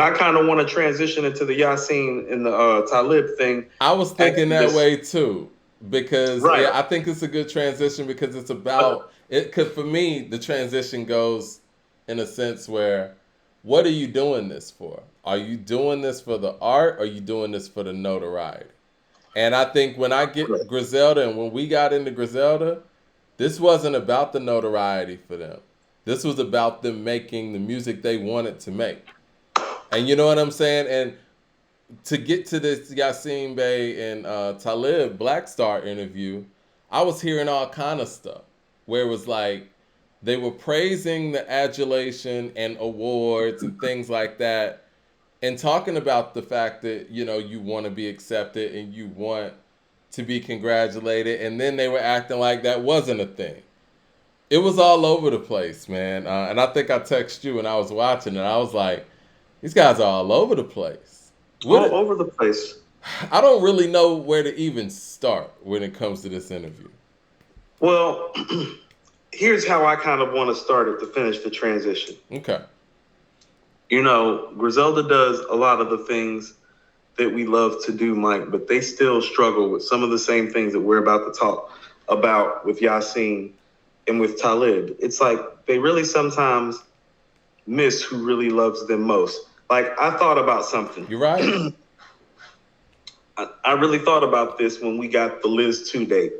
I kind of want to transition into the Yasin and the Talib thing. I was thinking After that this, way too, because right? yeah, I think it's a good transition because it's about it. Cause for me, the transition goes in a sense where, what are you doing this for? Are you doing this for the art? Or are you doing this for the notoriety? And I think when I get Griselda and when we got into Griselda, this wasn't about the notoriety for them. This was about them making the music they wanted to make. And you know what I'm saying? And to get to this Yasin Bey and Talib Black Star interview, I was hearing all kind of stuff where it was like they were praising the adulation and awards and things like that, and talking about the fact that you want to be accepted and you want to be congratulated, and then they were acting like that wasn't a thing. It was all over the place, man. And I think I texted you when I was watching it. I was like, these guys are all over the place. All What? over the place. I don't really know where to even start when it comes to this interview. Well, here's how I kind of want to start it to finish the transition. Okay. Griselda does a lot of the things that we love to do, Mike, but they still struggle with some of the same things that we're about to talk about with Yasin and with Talib. It's like they really sometimes miss who really loves them most. Like, I thought about something. You're right. I really thought about this when we got the Liz 2 date.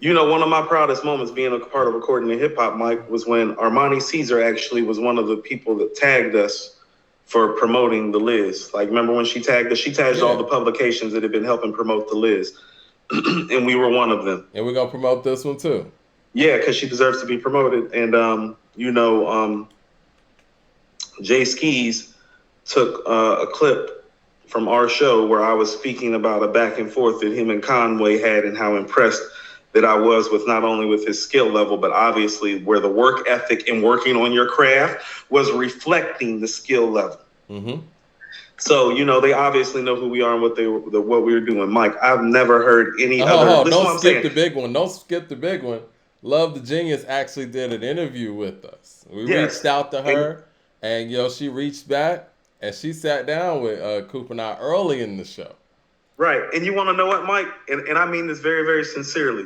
One of my proudest moments being a part of Recording in Hip Hop, Mike, was when Armani Caesar actually was one of the people that tagged us for promoting the Liz. Like, remember when she tagged us? She tagged all the publications that had been helping promote the Liz. And we were one of them. And we're going to promote this one too. Yeah, because she deserves to be promoted. And, Jay Skis took a clip from our show where I was speaking about a back and forth that him and Conway had and how impressed that I was with not only with his skill level, but obviously where the work ethic and working on your craft was reflecting the skill level. Mm-hmm. So, they obviously know who we are and what we were doing. Mike, I've never heard any other. Oh, don't skip the big one. Don't skip the big one. Love the Genius actually did an interview with us. We reached out to her, and she reached back, and she sat down with Coop and I early in the show. Right. And you want to know what, Mike? And I mean this very, very sincerely.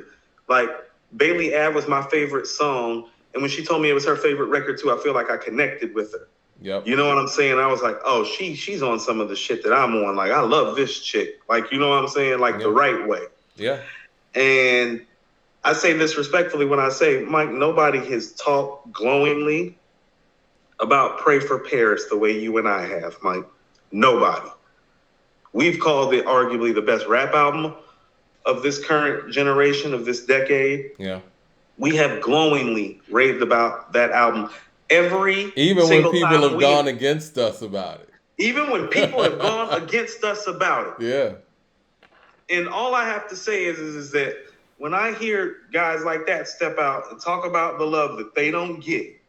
Like, Bailey Ave was my favorite song. And when she told me it was her favorite record, too, I feel like I connected with her. Yep. You know what I'm saying? I was like, oh, she's on some of the shit that I'm on. Like, I love this chick. Like, you know what I'm saying? Like, the right way. Yeah. And I say this respectfully when I say, Mike, nobody has talked glowingly about Pray for Paris the way you and I have, Mike. Nobody. We've called it arguably the best rap album of this current generation, of this decade. Yeah. We have glowingly raved about that album even when people have gone against us about it. Even when people have gone against us about it. Yeah. And all I have to say is that when I hear guys like that step out and talk about the love that they don't get,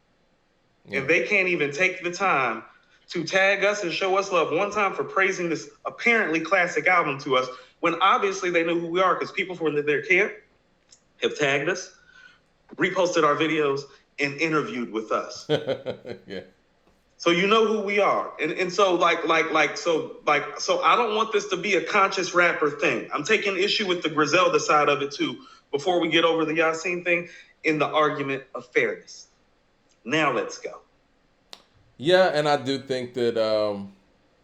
and they can't even take the time to tag us and show us love one time for praising this apparently classic album to us, when obviously they know who we are because people from their camp have tagged us, reposted our videos, and interviewed with us. Yeah. So you know who we are. And so so I don't want this to be a conscious rapper thing. I'm taking issue with the Griselda side of it too, before we get over the Yasin thing, in the argument of fairness. Now let's go. Yeah, and I do think that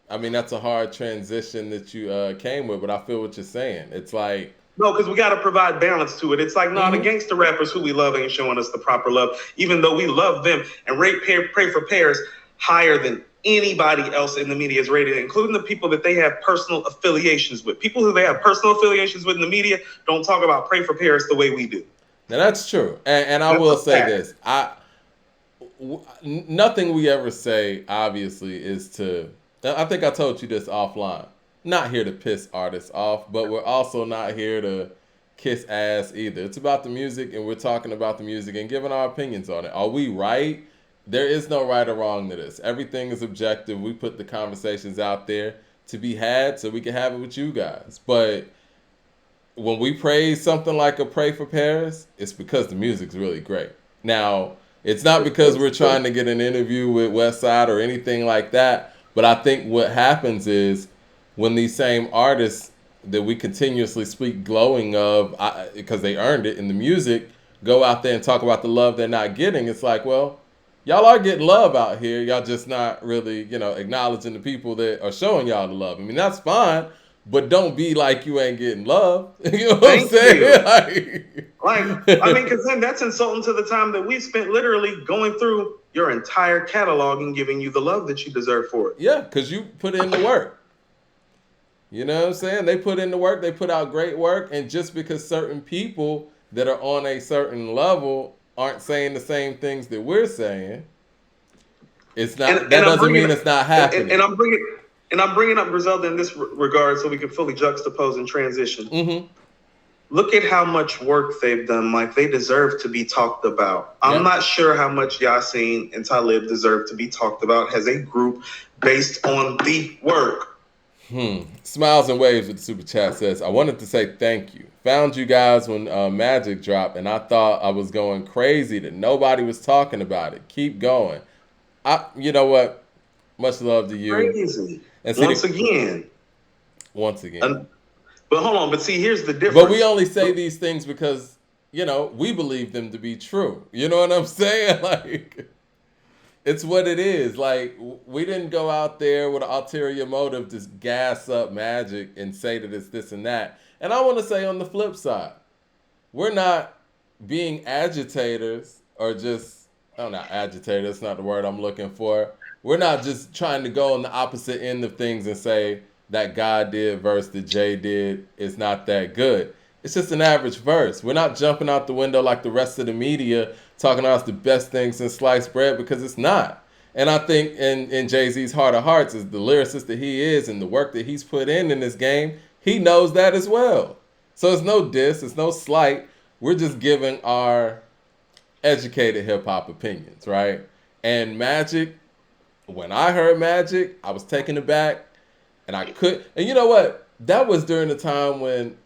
that's a hard transition that you came with, but I feel what you're saying. It's like, no, because we got to provide balance to it. It's like, the gangster rappers who we love ain't showing us the proper love, even though we love them and rate Pray for Paris higher than anybody else in the media is rated, including the people that they have personal affiliations with. People who they have personal affiliations with in the media don't talk about Pray for Paris the way we do. Now that's true, and I will say this: nothing we ever say, obviously, is to. I think I told you this offline. Not here to piss artists off, but we're also not here to kiss ass either. It's about the music, and we're talking about the music and giving our opinions on it. Are we right? There is no right or wrong to this. Everything is objective. We put the conversations out there to be had so we can have it with you guys. But when we praise something like a Pray for Paris, it's because the music's really great. Now, it's not because we're trying to get an interview with Westside or anything like that, But I think what happens is when these same artists that we continuously speak glowing of, because they earned it in the music, go out there and talk about the love they're not getting. It's like, well, y'all are getting love out here. Y'all just not really, acknowledging the people that are showing y'all the love. I mean, that's fine, but don't be like you ain't getting love. You know what I'm Thank you. saying? I mean, because then that's insulting to the time that we spent literally going through your entire catalog and giving you the love that you deserve for it. Yeah, because you put in the work. You know what I'm saying? They put in the work, they put out great work, and just because certain people that are on a certain level aren't saying the same things that we're saying, it's not. That doesn't mean it's not happening. And I'm bringing up Griselda in this regard so we can fully juxtapose and transition. Mm-hmm. Look at how much work they've done. Like, they deserve to be talked about. I'm not sure how much Yasin and Talib deserve to be talked about as a group based on the work. Smiles and Waves with the super chat says, I wanted to say thank you. Found you guys when Magic dropped, and I thought I was going crazy that nobody was talking about it. Keep going. You know what? Much love to you. Crazy. And Once again. But hold on. But see, here's the difference. But we only say these things because, we believe them to be true. You know what I'm saying? Like, it's what it is. Like, we didn't go out there with an ulterior motive to gas up Magic and say that it's this and that. And I want to say on the flip side, we're not being agitators or just, not agitator, that's not the word I'm looking for. We're not just trying to go on the opposite end of things and say that God did verse that Jay did is not that good. It's just an average verse. We're not jumping out the window like the rest of the media talking about the best thing since sliced bread, because it's not. And I think in Jay-Z's heart of hearts, is the lyricist that he is and the work that he's put in this game, he knows that as well. So it's no diss, it's no slight. We're just giving our educated hip-hop opinions, right? And Magic, when I heard Magic, I was taken aback, and and you know what? That was during the time when,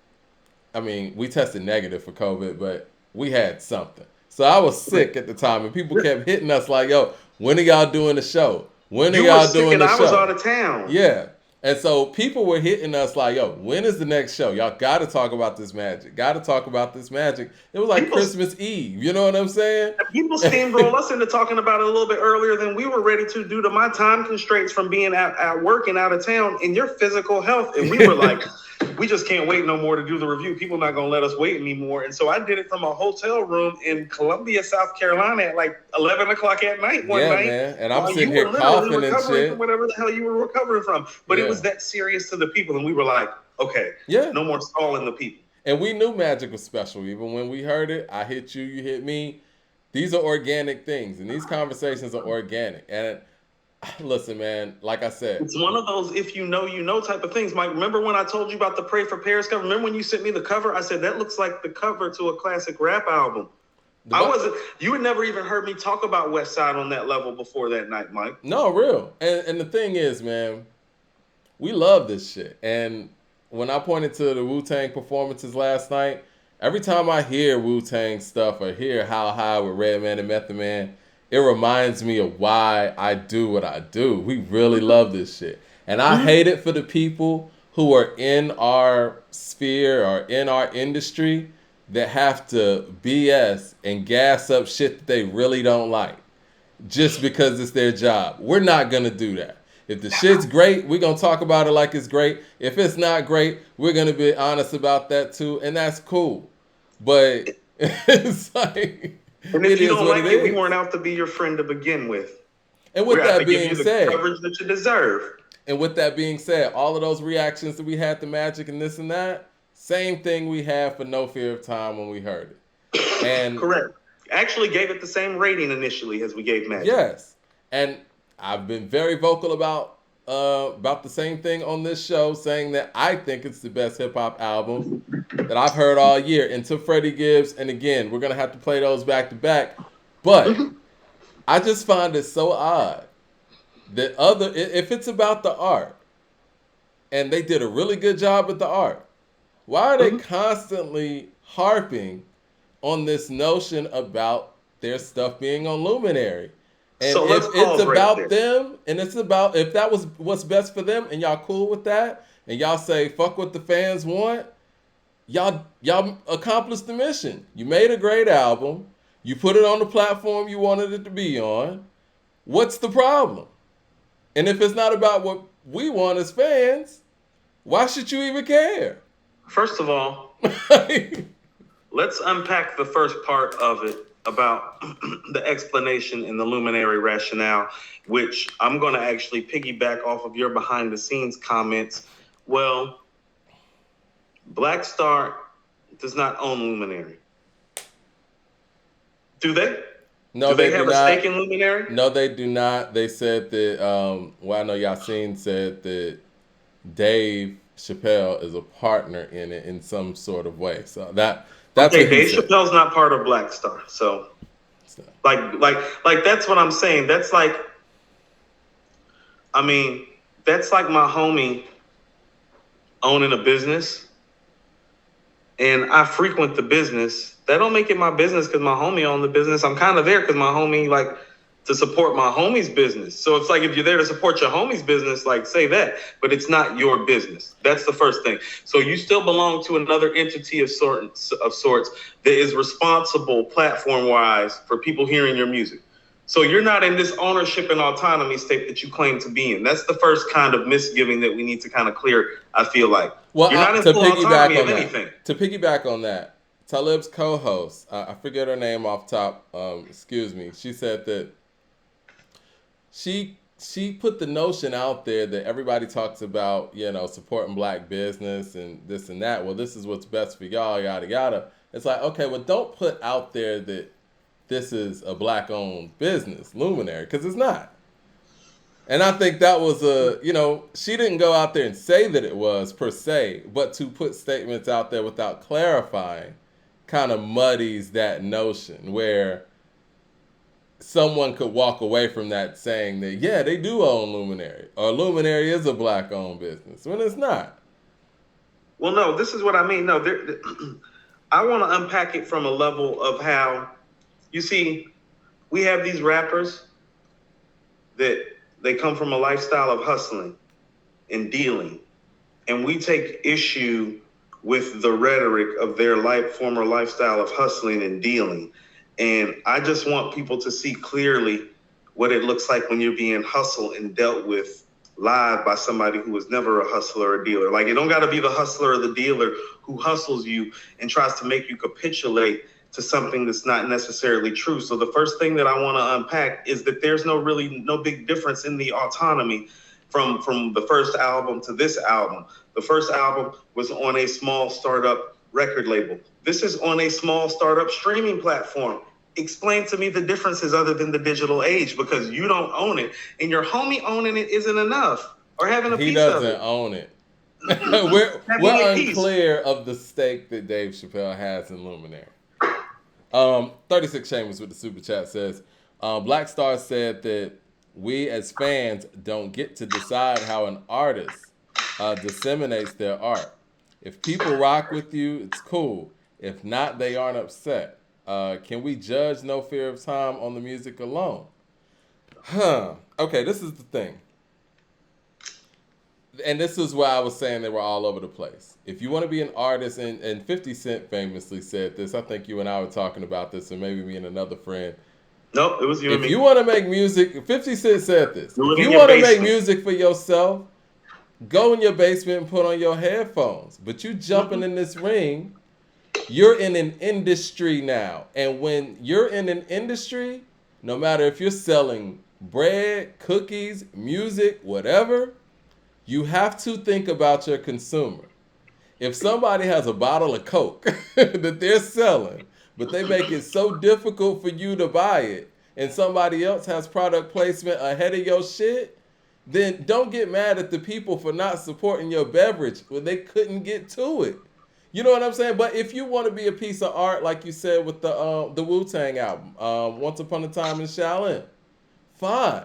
we tested negative for COVID, but we had something. So I was sick at the time, and people kept hitting us like, yo, when are y'all doing the show? When are y'all doing the show? I was out of town. Yeah. And so people were hitting us like, yo, when is the next show? Y'all got to talk about this Magic. Got to talk about this Magic. It was like Christmas Eve. You know what I'm saying? People steamroll us into talking about it a little bit earlier than we were ready to due to my time constraints from being at work and out of town and your physical health. And we were like, we just can't wait no more to do the review. People not going to let us wait anymore. And so I did it from a hotel room in Columbia, South Carolina at like 11 o'clock at night one night. Man. And I'm sitting here coughing and shit. From whatever the hell you were recovering from. But it was that serious to the people. And we were like, okay, no more stalling the people. And we knew Magic was special. Even when we heard it, I hit you, you hit me. These are organic things. And these conversations are organic. And listen, man, like I said, it's one of those if you know type of things. Mike, remember when I told you about the Pray for Paris cover? Remember when you sent me the cover? I said, that looks like the cover to a classic rap album. You had never even heard me talk about West Side on that level before that night, Mike. No, real. And the thing is, man, we love this shit. And when I pointed to the Wu-Tang performances last night, every time I hear Wu-Tang stuff or hear How High with Redman and Method Man, it reminds me of why I do what I do. We really love this shit. And I hate it for the people who are in our sphere or in our industry that have to BS and gas up shit that they really don't like just because it's their job. We're not going to do that. If the shit's great, we're going to talk about it like it's great. If it's not great, we're going to be honest about that too. And that's cool. But it's like... And if you don't like it, we weren't out to be your friend to begin with. And with that being said, the coverage that you deserve. And with that being said, all of those reactions that we had to Magic and this and that, same thing we had for No Fear of Time when we heard it. And correct. Actually gave it the same rating initially as we gave Magic. Yes. And I've been very vocal about the same thing on this show, saying that I think it's the best hip-hop album that I've heard all year. And to Freddie Gibbs, and again, we're going to have to play those back-to-back. But I just find it so odd that if it's about the art, and they did a really good job with the art, why are they constantly harping on this notion about their stuff being on Luminary? And So let's if it's pause right about there. them, and it's about if that was what's best for them, and y'all cool with that, and y'all say fuck what the fans want, y'all accomplished the mission. You made a great album. You put it on the platform you wanted it to be on. What's the problem? And if it's not about what we want as fans, why should you even care? First of all, let's unpack the first part of it about the explanation and the luminary rationale, which I'm going to actually piggyback off of your behind the scenes comments. Well, Black Star does not own Luminary. Do they? No, do they do have a not. stake in Luminary? No, they do not. They said that. Well, I know Yassine said that Dave Chappelle is a partner in it in some sort of way. So that's Okay, what he Dave said. Chappelle's not part of Black Star, so like that's what I'm saying. That's like, I mean, that's like my homie owning a business, and I frequent the business. That don't make it my business because my homie owned the business. I'm kind of there because my homie like to support my homie's business. So it's like if you're there to support your homie's business, like say that, but it's not your business. That's the first thing. So you still belong to another entity of sorts that is responsible platform-wise for people hearing your music. So you're not in this ownership and autonomy state that you claim to be in. That's the first kind of misgiving that we need to kind of clear, I feel like. Well, you're not in full autonomy of anything. To piggyback on that, Talib's co-host, I forget her name off top. Excuse me. She said that she put the notion out there that everybody talks about, supporting black business and this and that. Well, this is what's best for y'all, yada yada. It's like, okay, well, don't put out there that this is a black-owned business, Luminary, because it's not. And I think that was she didn't go out there and say that it was per se, but to put statements out there without clarifying kind of muddies that notion where someone could walk away from that saying that, yeah, they do own Luminary, or Luminary is a black-owned business, when it's not. Well, no, this is what I mean. No, I want to unpack it from a level of how, you see, we have these rappers that they come from a lifestyle of hustling and dealing, and we take issue with the rhetoric of their former lifestyle of hustling and dealing. And I just want people to see clearly what it looks like when you're being hustled and dealt with live by somebody who was never a hustler or dealer. Like, it don't got to be the hustler or the dealer who hustles you and tries to make you capitulate to something that's not necessarily true. So the first thing that I want to unpack is that there's no big difference in the autonomy from the first album to this album. The first album was on a small startup record label. This is on a small startup streaming platform. Explain to me the differences other than the digital age, because you don't own it, and your homie owning it isn't enough, or having a piece of it. He doesn't own it. we're unclear of the stake that Dave Chappelle has in Luminary. 36 Chambers with the super chat says, Black Star said that we as fans don't get to decide how an artist disseminates their art. If people rock with you, it's cool. If not, they aren't upset. Can we judge No Fear of Time on the music alone? Okay, this is the thing. And this is why I was saying they were all over the place. If you want to be an artist, and 50 Cent famously said this, I think you and I were talking about this, or maybe me and another friend. Nope, it was you and me. If you want to make music, 50 Cent said this. If you want to make music for yourself, go in your basement and put on your headphones. But you jumping in this ring, you're in an industry now. And when you're in an industry, no matter if you're selling bread, cookies, music, whatever, you have to think about your consumer. If somebody has a bottle of Coke that they're selling, but they make it so difficult for you to buy it, and somebody else has product placement ahead of your shit, then don't get mad at the people for not supporting your beverage when they couldn't get to it. You know what I'm saying? But if you want to be a piece of art, like you said with the Wu-Tang album, Once Upon a Time in Shaolin, fine.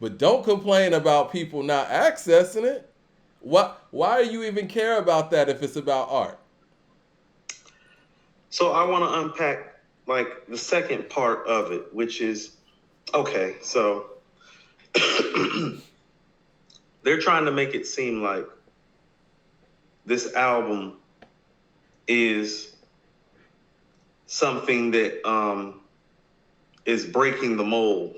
But don't complain about people not accessing it. Why do you even care about that if it's about art? So I want to unpack like the second part of it, which is Okay, so they're trying to make it seem like this album is something that is breaking the mold.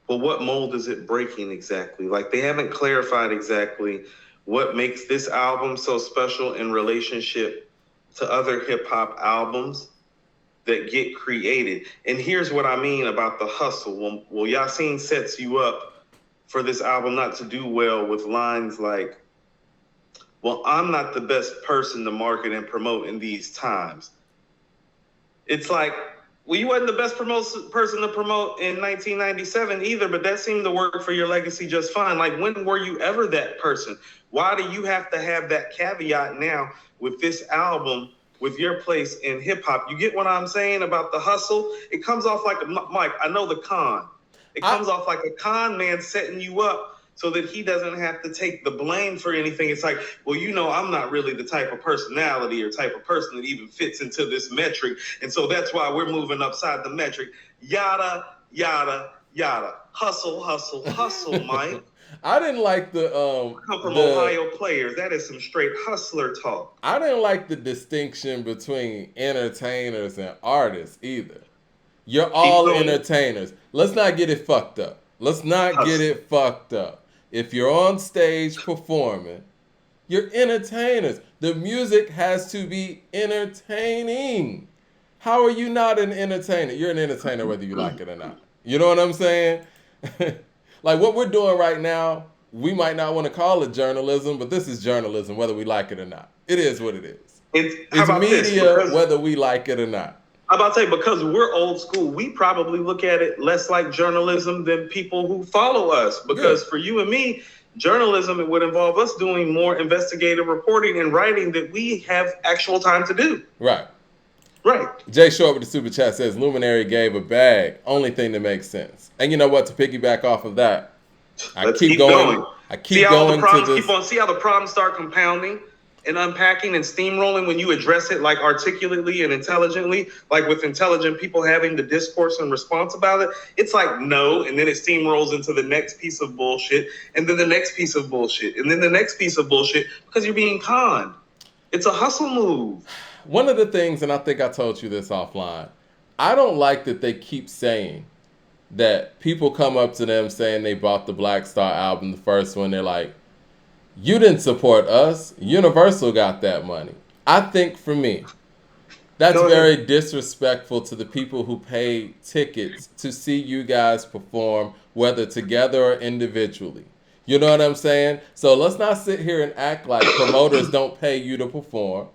Well, what mold is it breaking exactly? Like, they haven't clarified exactly what makes this album so special in relationship to other hip hop albums that get created. And here's what I mean about the hustle. Well, Yasin sets you up for this album not to do well with lines like, well, I'm not the best person to market and promote in these times. It's like, well, you wasn't the best person to promote in 1997 either, but that seemed to work for your legacy just fine. Like, when were you ever that person? Why do you have to have that caveat now with this album, with your place in hip hop? You get what I'm saying about the hustle? It comes off like, Mike, I know the con. It comes off like a con man setting you up so that he doesn't have to take the blame for anything. It's like, well, I'm not really the type of personality or type of person that even fits into this metric. And so that's why we're moving upside the metric. Yada, yada, yada. Hustle, hustle, hustle, Mike. I didn't like I come from Ohio players. That is some straight hustler talk. I didn't like the distinction between entertainers and artists either. You're all entertainers. Let's not get it fucked up. Let's not get it fucked up. If you're on stage performing, you're entertainers. The music has to be entertaining. How are you not an entertainer? You're an entertainer whether you like it or not. You know what I'm saying? Like, what we're doing right now, we might not want to call it journalism, but this is journalism whether we like it or not. It is what it is. It's media whether we like it or not. I'm about to say, because we're old school, we probably look at it less like journalism than people who follow us. Because for you and me, journalism, it would involve us doing more investigative reporting and writing that we have actual time to do. Right. Right. Jay Short with the super chat says, Luminary gave a bag. Only thing that makes sense. And you know what? To piggyback off of that, Let's keep going. I keep going to this. See how the problems start compounding and unpacking and steamrolling when you address it like articulately and intelligently, like with intelligent people having the discourse and response about it. It's like, no, and then it steamrolls into the next piece of bullshit, and then the next piece of bullshit, and then the next piece of bullshit, because you're being conned. It's a hustle move. One of the things, and I think I told you this offline, I don't like that they keep saying that people come up to them saying they bought the Black Star album, the first one, they're like, you didn't support us. Universal got that money. I think for me, that's very disrespectful to the people who paid tickets to see you guys perform, whether together or individually. You know what I'm saying? So let's not sit here and act like promoters don't pay you to perform.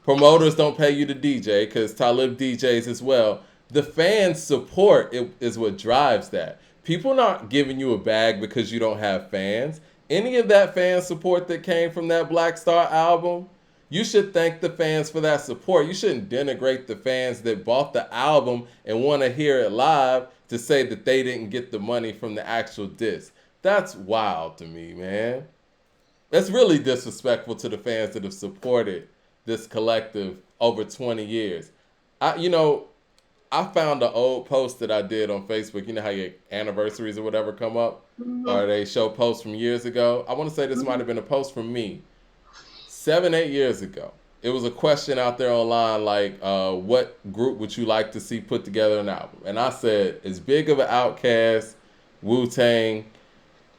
Promoters don't pay you to DJ, because Talib DJs as well. The fans' support is what drives that. People not giving you a bag because you don't have fans. Any of that fan support that came from that Black Star album, you should thank the fans for that support. You shouldn't denigrate the fans that bought the album and want to hear it live to say that they didn't get the money from the actual disc. That's wild to me, man. That's really disrespectful to the fans that have supported this collective over 20 years. I found an old post that I did on Facebook. You know how your anniversaries or whatever come up? Or they show posts from years ago. I want to say this might have been a post from me 7-8 years ago. It was a question out there online like, what group would you like to see put together an album? And I said, as big of an Outkast, Wu-Tang,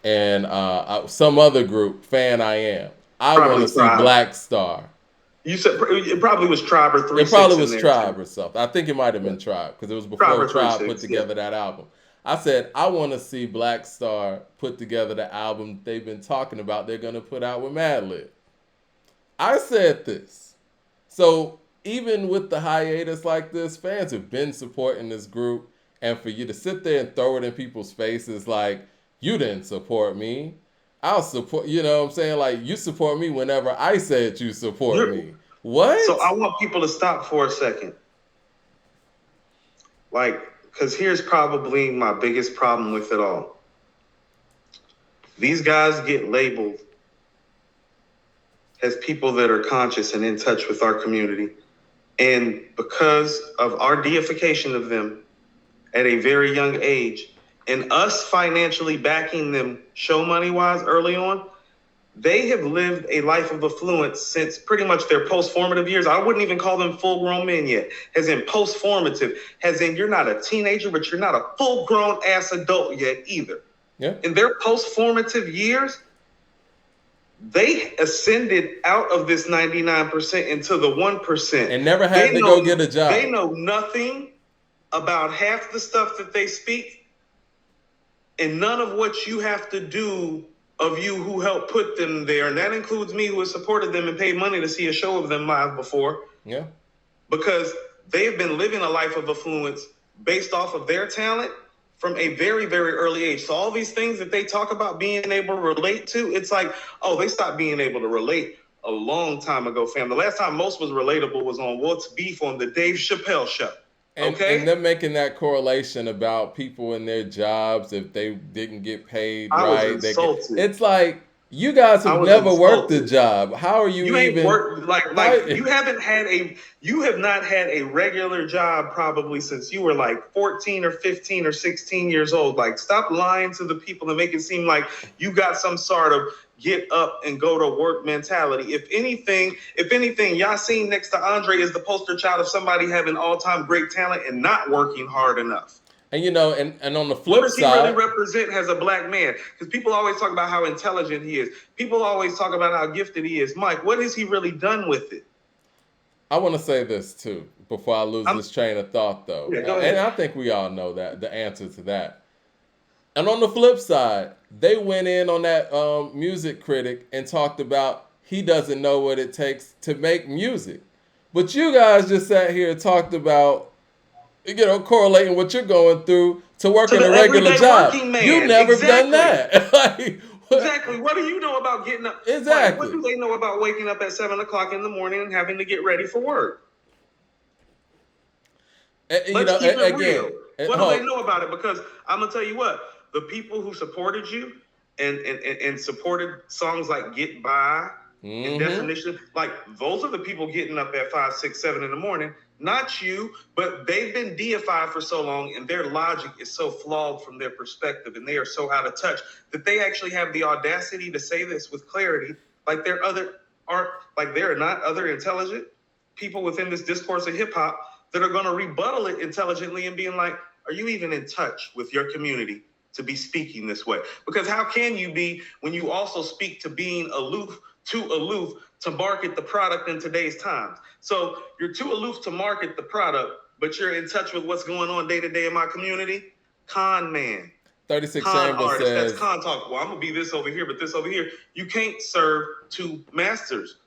and some other group fan I am. I want to see Black Star. You said it probably was Tribe or 3 It probably was Tribe or something. I think it might have been Tribe because it was before Tribe put together that album. I said, I want to see Black Star put together the album they've been talking about they're going to put out with Madlib. I said this. So even with the hiatus like this, fans have been supporting this group. And for you to sit there and throw it in people's faces like, you didn't support me. I'll support, you know what I'm saying? Like, you support me whenever I said you support me. What? So I want people to stop for a second. Like, because here's probably my biggest problem with it all. These guys get labeled as people that are conscious and in touch with our community. And because of our deification of them at a very young age, and us financially backing them show money wise early on, they have lived a life of affluence since pretty much their post-formative years. I wouldn't even call them full-grown men yet. As in post-formative, as in you're not a teenager, but you're not a full-grown ass adult yet either. Yeah. In their post-formative years, they ascended out of this 99% into the 1%. And never had to go get a job. They know nothing about half the stuff that they speak, and none of what you have to do of you who helped put them there. And that includes me, who has supported them and paid money to see a show of them live before. Yeah. Because they've been living a life of affluence based off of their talent from a very, very early age. So all these things that they talk about being able to relate to, it's like, oh, they stopped being able to relate a long time ago, fam. The last time most was relatable was on What's Beef on the Dave Chappelle show. Okay? And they're making that correlation about people in their jobs, if they didn't get paid right. It's like, you guys have never worked a job. How are you ain't even worked like you have not had a regular job probably since you were like 14 or 15 or 16 years old. Like, stop lying to the people and make it seem like you got some sort of get up and go to work mentality. If anything, Yasin next to Andre is the poster child of somebody having all-time great talent and not working hard enough. And and on the flip side, what does he really represent as a black man? Because people always talk about how intelligent he is. People always talk about how gifted he is. Mike, what has he really done with it? I want to say this too before I lose this train of thought, though. Yeah, go ahead. And I think we all know that the answer to that. And on the flip side, they went in on that music critic and talked about he doesn't know what it takes to make music. But you guys just sat here and talked about, correlating what you're going through to working a regular job. You've never done that. Exactly. What do you know about getting up? Exactly. What do they know about waking up at 7 o'clock in the morning and having to get ready for work? Let's keep it real. What do they know about it? Because I'm gonna tell you what, the people who supported you and supported songs like Get By and Definition, like those are the people getting up at 5, 6, 7 in the morning. Not you, but they've been deified for so long, and their logic is so flawed from their perspective, and they are so out of touch that they actually have the audacity to say this with clarity, like there are not other intelligent people within this discourse of hip hop that are going to rebuttal it intelligently and being like, are you even in touch with your community to be speaking this way? Because how can you be when you also speak to being aloof to market the product in today's times? So you're too aloof to market the product, but you're in touch with what's going on day to day in my community. Con man. 36 con Chambers artist. says, that's con talk. Well, I'm going to be this over here, but this over here. You can't serve two masters.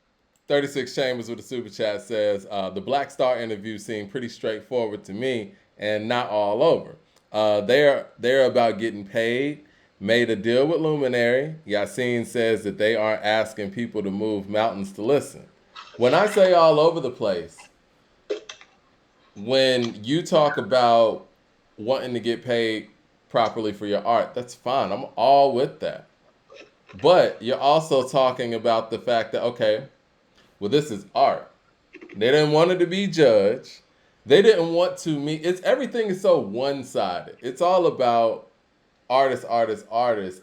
36 Chambers with a super chat says, the Black Star interview seemed pretty straightforward to me and not all over. They're about getting paid. Made a deal with Luminary. Yasin says that they aren't asking people to move mountains to listen. When I say all over the place, when you talk about wanting to get paid properly for your art, that's fine. I'm all with that. But you're also talking about the fact that, okay, well, this is art. They didn't want it to be judged. They didn't want to meet. Everything is so one-sided. It's all about artists.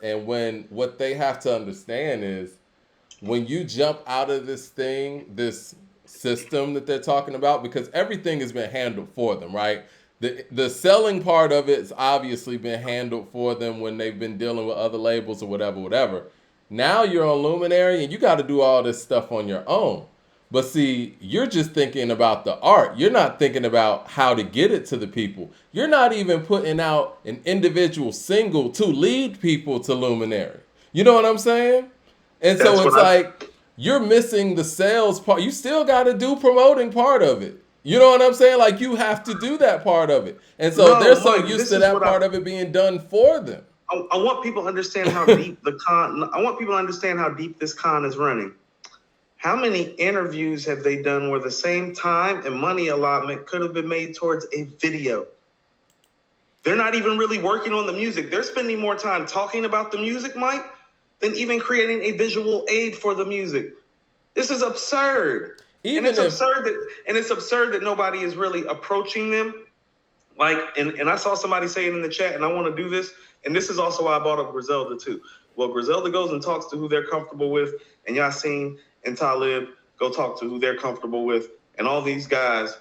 And what they have to understand is when you jump out of this system that they're talking about, because everything has been handled for them, right? The selling part of it's obviously been handled for them when they've been dealing with other labels or whatever. Now you're on Luminary and you got to do all this stuff on your own. But see, you're just thinking about the art. You're not thinking about how to get it to the people. You're not even putting out an individual single to lead people to Luminary. You know what I'm saying? And so it's like you're missing the sales part. You still got to do promoting part of it. You know what I'm saying? Like you have to do that part of it. And so they're so used to that part of it being done for them. I want people to understand how deep I want people to understand how deep this con is running. How many interviews have they done where the same time and money allotment could have been made towards a video? They're not even really working on the music. They're spending more time talking about the music, Mike, than even creating a visual aid for the music. This is absurd. It's absurd that nobody is really approaching them Like, and I saw somebody say it in the chat, and I want to do this, and this is also why I brought up Griselda too. Well, Griselda goes and talks to who they're comfortable with, and Yasin and Talib go talk to who they're comfortable with, and all these guys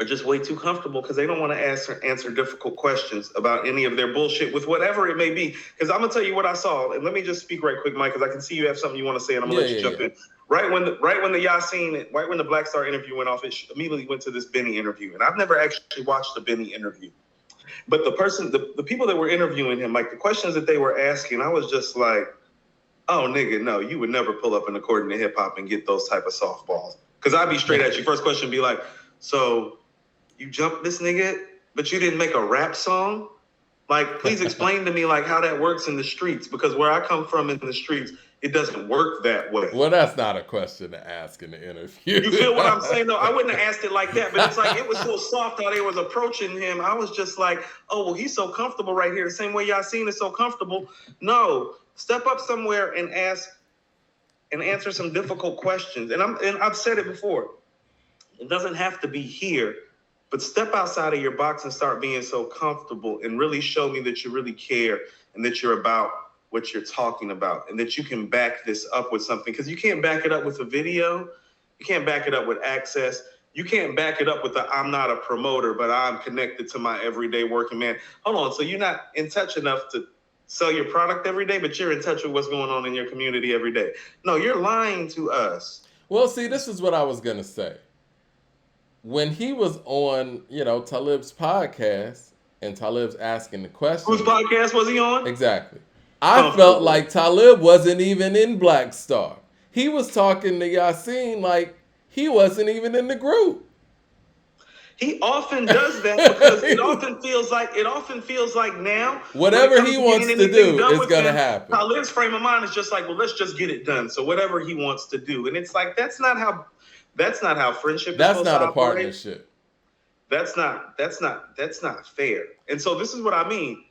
are just way too comfortable because they don't want to answer difficult questions about any of their bullshit with whatever it may be. Because I'm gonna tell you what I saw, and let me just speak right quick, Mike, because I can see you have something you want to say, and I'm gonna let you jump in. Right when the Yasin, right when the Black Star interview went off, it immediately went to this Benny interview, and I've never actually watched the Benny interview, but the people that were interviewing him, like the questions that they were asking, I was just like, oh nigga, no, you would never pull up in According to Hip Hop and get those type of softballs. Because I'd be straight at you. First question would be like, so you jumped this nigga, but you didn't make a rap song? Like, please explain to me like how that works in the streets, because where I come from in the streets, it doesn't work that way. Well, that's not a question to ask in the interview. You feel what I'm saying? No, I wouldn't have asked it like that, but it's like it was so soft how they was approaching him. I was just like, oh, well, he's so comfortable right here. The same way Yasin is so comfortable. No, step up somewhere and ask and answer some difficult questions. And I've said it before. It doesn't have to be here. But step outside of your box and start being so comfortable and really show me that you really care and that you're about what you're talking about and that you can back this up with something. Because you can't back it up with a video. You can't back it up with access. You can't back it up with I'm not a promoter, but I'm connected to my everyday working man. Hold on. So you're not in touch enough to sell your product every day, but you're in touch with what's going on in your community every day. No, you're lying to us. Well, see, this is what I was going to say. When he was on, Talib's podcast, and Talib's asking the question. Whose podcast was he on? Exactly. I felt like Talib wasn't even in Black Star. He was talking to Yasin like he wasn't even in the group. He often does that because it often feels like now whatever he wants to do is gonna happen. Talib's frame of mind is just like, well, let's just get it done. So whatever he wants to do, and it's like that's not how friendship is. That's not a partnership. That's not fair. And so this is what I mean.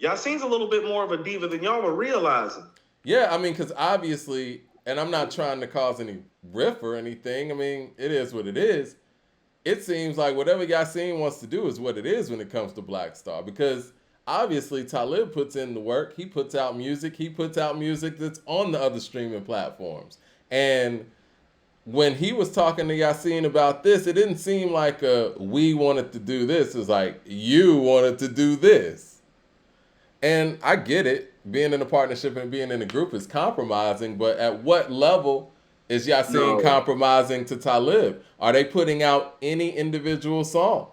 Yasin's a little bit more of a diva than y'all were realizing. Yeah, I mean, because obviously, and I'm not trying to cause any riff or anything. I mean, it is what it is. It seems like whatever Yasin wants to do is what it is when it comes to Black Star. Because obviously, Talib puts in the work. He puts out music. He puts out music that's on the other streaming platforms. And when he was talking to Yasin about this, it didn't seem like we wanted to do this. It was like, you wanted to do this. And I get it. Being in a partnership and being in a group is compromising. But at what level is Yasin compromising to Talib? Are they putting out any individual song?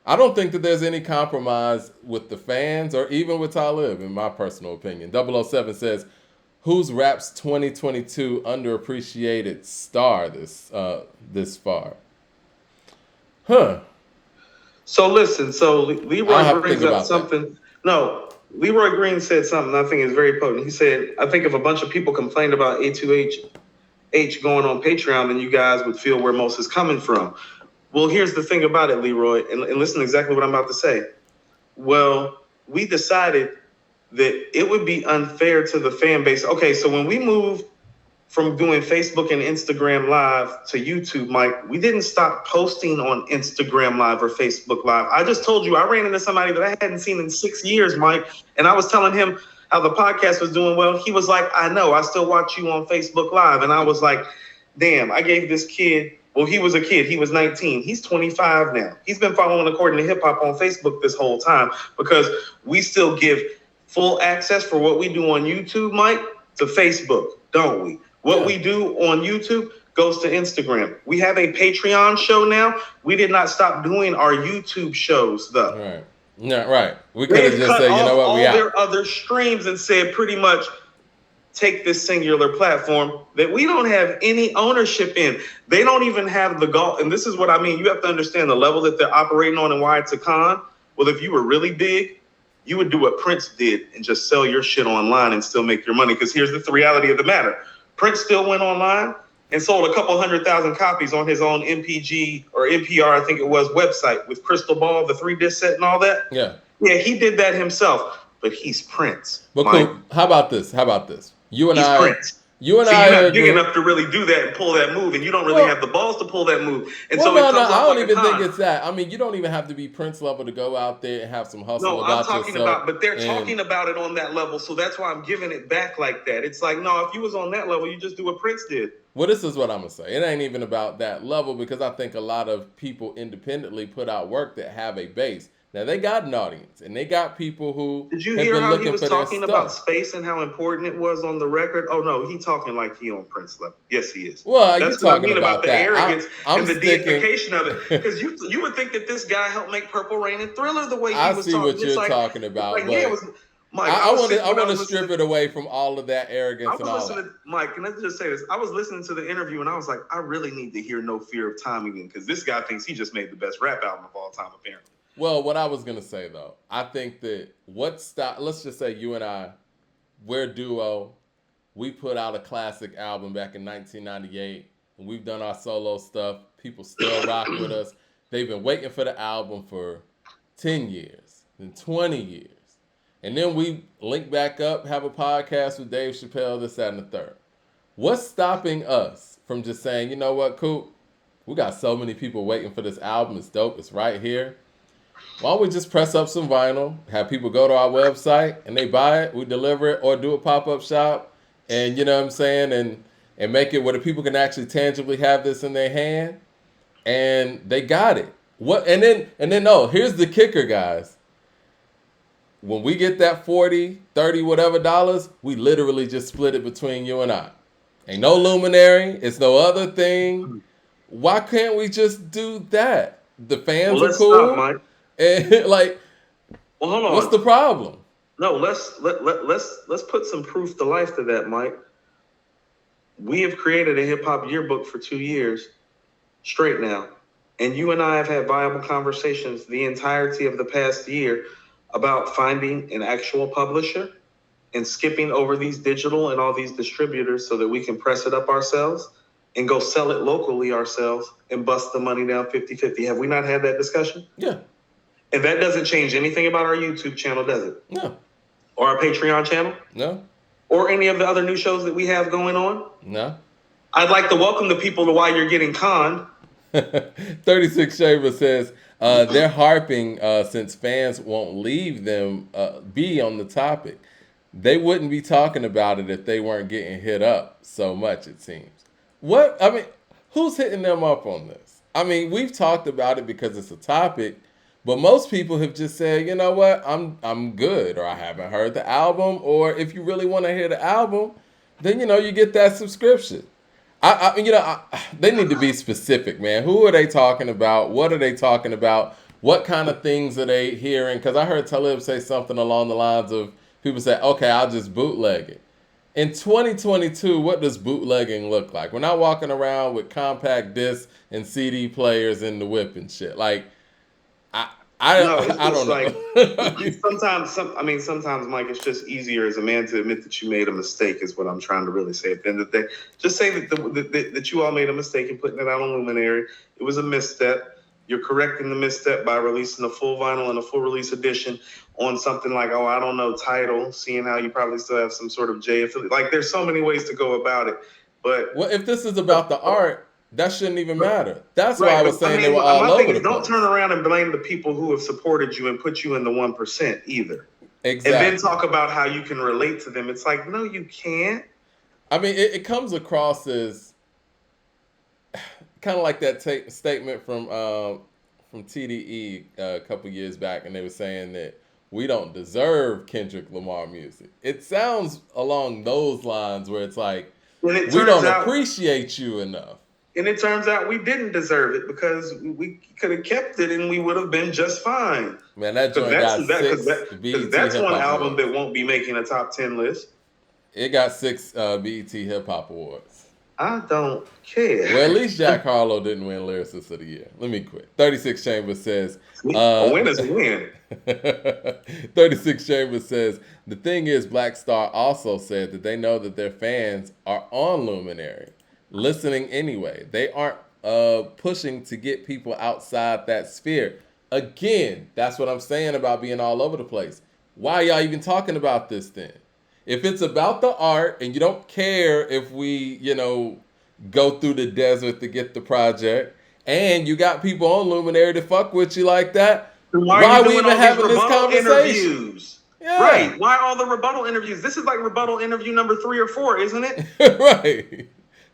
I don't think that there's any compromise with the fans or even with Talib, in my personal opinion. 007 says, who's rap's 2022 underappreciated star this far? Huh. So listen, Leroy brings up something. No, Leroy Green said something I think is very potent. He said, I think if a bunch of people complained about A2H going on Patreon, then you guys would feel where most is coming from. Well, here's the thing about it, Leroy, and listen to exactly what I'm about to say. Well, we decided that it would be unfair to the fan base. Okay, so when we moved from doing Facebook and Instagram Live to YouTube, Mike, we didn't stop posting on Instagram Live or Facebook Live. I just told you I ran into somebody that I hadn't seen in 6 years, Mike, and I was telling him how the podcast was doing well. He was like, I know, I still watch you on Facebook Live. And I was like, damn, I gave this kid, well, he was a kid. He was 19. He's 25 now. He's been following According to Hip Hop on Facebook this whole time because we still give full access for what we do on YouTube, Mike, to Facebook, don't we? What we do on YouTube goes to Instagram. We have a Patreon show now. We did not stop doing our YouTube shows, though. Right. Yeah, right. We could have just said, you know what, we out. All their other streams and said pretty much, take this singular platform that we don't have any ownership in. They don't even have the goal. And this is what I mean. You have to understand the level that they're operating on and why it's a con. Well, if you were really big, you would do what Prince did and just sell your shit online and still make your money. Because here's the reality of the matter. Prince still went online and sold a couple 100,000 copies on his own MPG or NPR, I think it was, website with Crystal Ball, the 3-disc set and all that. Yeah. Yeah, he did that himself, but he's Prince. But cool. How about this? You and I, You and See, I you're are not a big group. enough to really do that and pull that move, and you don't really have the balls to pull that move. And Well, so it no, comes I off don't like a even think con. it's that. I mean, you don't even have to be Prince level to go out there and have some hustle No, I'm about talking yourself. about, but they're And talking about it on that level, so that's why I'm giving it back like that. It's like, no, if you was on that level, you just do what Prince did. well, this is what I'm gonna say. It ain't even about that level because I think a lot of people independently put out work that have a base. Now they got an audience and they got people who Did you have hear been how he looking was for their talking about stuff. space and how important it was on the record? Oh no, he talking like he on Prince level. Yes, he is. Well, you That's what I talking mean about the that? arrogance I'm and the sticking. deification of it. Because you would think that this guy helped make Purple Rain and Thriller the way he I was see talking. what you're talking about, Yeah, it but was Mike. I I want to listening strip it away from all of that I arrogance and was all that. listening to Mike, can I just say this? I was listening to the interview and I was like, I really need to hear No Fear of Time again because this guy thinks he just made the best rap album of all time, apparently. Well, what I was gonna say though, I think that let's just say you and I, we're a duo. We put out a classic album back in 1998, and we've done our solo stuff. People still rock with us. They've been waiting for the album for 10 years, then 20 years. And then we link back up, have a podcast with Dave Chappelle, this, that, and the third. What's stopping us from just saying, you know what, Coop? We got so many people waiting for this album. It's dope. It's right here. Why don't we just press up some vinyl, have people go to our website and they buy it, we deliver it, or do a pop-up shop, and you know what I'm saying, and make it where the people can actually tangibly have this in their hand, and they got it. What and then no, here's the kicker, guys. When we get that 40, 30, whatever dollars, we literally just split it between you and I. Ain't no Luminary, it's no other thing. Why can't we just do that? The Well, fans are let's stop, cool. Mike. And like, Well, hold on. what's the problem? No, let's put some proof to life to that, Mike. We have created a hip hop yearbook for 2 years straight now. And you and I have had viable conversations the entirety of the past year about finding an actual publisher and skipping over these digital and all these distributors so that we can press it up ourselves and go sell it locally ourselves and bust the money down 50-50. Have we not had that discussion? Yeah. And that doesn't change anything about our YouTube channel, does it? No. Or our Patreon channel? No. Or any of the other new shows that we have going on? No. I'd like to welcome the people to Why You're Getting Conned. 36 Shaver says they're harping since fans won't leave them be on the topic. They wouldn't be talking about it if they weren't getting hit up so much, it seems. What? I mean, who's hitting them up on this? I mean, we've talked about it because it's a topic, but most people have just said, you know what, I'm good, or I haven't heard the album, or if you really want to hear the album, then you get that subscription. They need to be specific, man. Who are they talking about? What are they talking about? What kind of things are they hearing? Because I heard Talib say something along the lines of people say, okay, I'll just bootleg it. In 2022, what does bootlegging look like? We're not walking around with compact discs and CD players in the whip and shit. Like, I don't know. Sometimes, Mike, it's just easier as a man to admit that you made a mistake is what I'm trying to really say. At the end of the day, just say that you all made a mistake in putting it out on Luminary. It was a misstep. You're correcting the misstep by releasing a full vinyl and a full release edition on something like, I don't know, Tidal, seeing how you probably still have some sort of J affiliate. Like, there's so many ways to go about it. But well, if this is about the art, that shouldn't even matter. That's why I was saying they were all over the place. Don't turn around and blame the people who have supported you and put you in the 1% either. Exactly. And then talk about how you can relate to them. It's like, no, you can't. I mean, it comes across as kind of like that statement from TDE a couple years back, and they were saying that we don't deserve Kendrick Lamar music. It sounds along those lines where it's like, we don't appreciate you enough. And it turns out we didn't deserve it because we could have kept it and we would have been just fine. Man, that joint got 6 BET that's Hip one Hop album Awards. that won't be making a top 10 list. It got 6 BET Hip Hop Awards. I don't care. Well, at least Jack Harlow didn't win Lyricist of the Year. Let me quit. 36 Chambers says... a win is a win. 36 Chambers says, the thing is, Black Star also said that they know that their fans are on Luminary, listening anyway. They aren't pushing to get people outside that sphere. Again, that's what I'm saying about being all over the place. Why are y'all even talking about this then? If it's about the art and you don't care if we, go through the desert to get the project, and you got people on Luminary to fuck with you like that, Why are why you are we doing even all these having this rebuttal conversation? interviews? Yeah. Right. Why all the rebuttal interviews? This is like rebuttal interview number 3 or 4, isn't it? Right.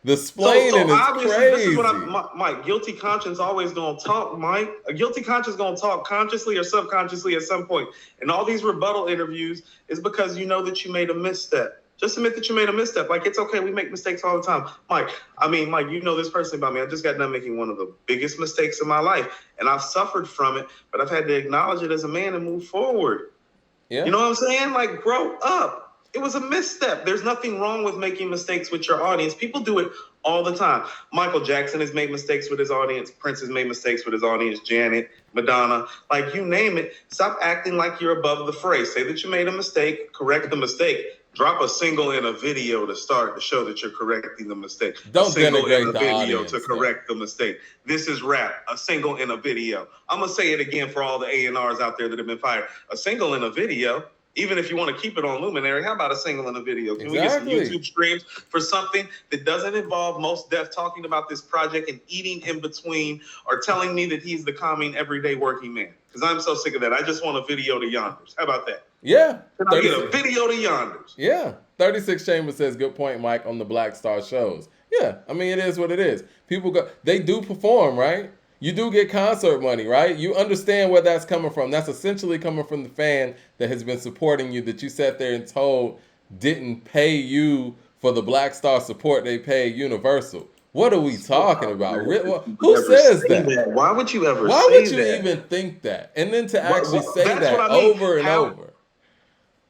The So splaining is obviously, this is what crazy. my guilty conscience always gonna talk, Mike. A guilty conscience gonna talk consciously or subconsciously at some point. And all these rebuttal interviews is because you know that you made a misstep. Just admit that you made a misstep. Like, it's okay. We make mistakes all the time. Mike, you know this personally about me. I just got done making one of the biggest mistakes in my life. And I've suffered from it, but I've had to acknowledge it as a man and move forward. Yeah. You know what I'm saying? Like, grow up. It was a misstep. There's nothing wrong with making mistakes with your audience. People do it all the time. Michael Jackson has made mistakes with his audience. Prince has made mistakes with his audience. Janet, Madonna, like you name it. Stop acting like you're above the fray. Say that you made a mistake. Correct the mistake. Drop a single in a video to start to show that you're correcting the mistake. Don't a single denigrate in a the video audience, to correct the mistake. This is rap. A single in a video. I'm gonna say it again for all the A&Rs out there that have been fired. A single in a video. Even if you want to keep it on Luminary, how about a single in a video? Can we get some YouTube streams for something that doesn't involve Mos Def talking about this project and eating in between, or telling me that he's the calming everyday working man? Because I'm so sick of that. I just want a video to Yonders. How about that? Yeah. Can I get a video to Yonders? Yeah. 36 Chambers says, good point, Mike, on the Black Star shows. Yeah. I mean, it is what it is. People they do perform, right? You do get concert money, right? You understand where that's coming from. That's essentially coming from the fan that has been supporting you, that you sat there and told didn't pay you for the Black Star support they paid Universal. What are we talking about? Who says that? Why would you ever Why say would you that? even think that? And then to actually say that's that what I mean. over and over.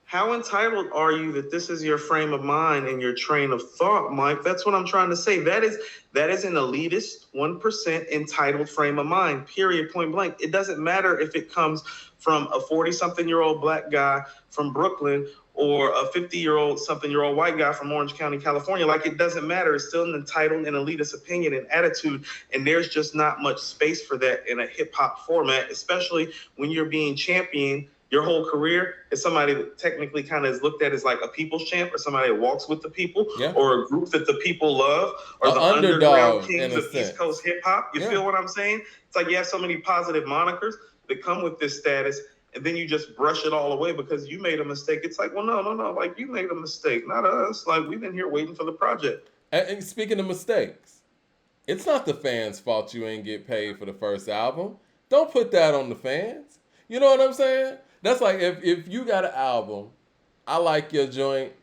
How entitled are you that this is your frame of mind and your train of thought, Mike? That's what I'm trying to say. That is an elitist, 1% entitled frame of mind, period, point blank. It doesn't matter if it comes from a 40-something-year-old black guy from Brooklyn or a 50-something-year-old white guy from Orange County, California. Like, it doesn't matter. It's still an entitled and elitist opinion and attitude, and there's just not much space for that in a hip-hop format, especially when you're being championed your whole career as somebody that technically kind of is looked at as like a people's champ, or somebody that walks with the people, or a group that the people love, or the underground kings of East Coast hip hop. You feel what I'm saying? It's like you have so many positive monikers that come with this status, and then you just brush it all away because you made a mistake. It's like, well, no. Like, you made a mistake, not us. Like, we've been here waiting for the project. And speaking of mistakes, it's not the fans' fault you ain't get paid for the first album. Don't put that on the fans. You know what I'm saying? That's like if you got an album, I like your joint,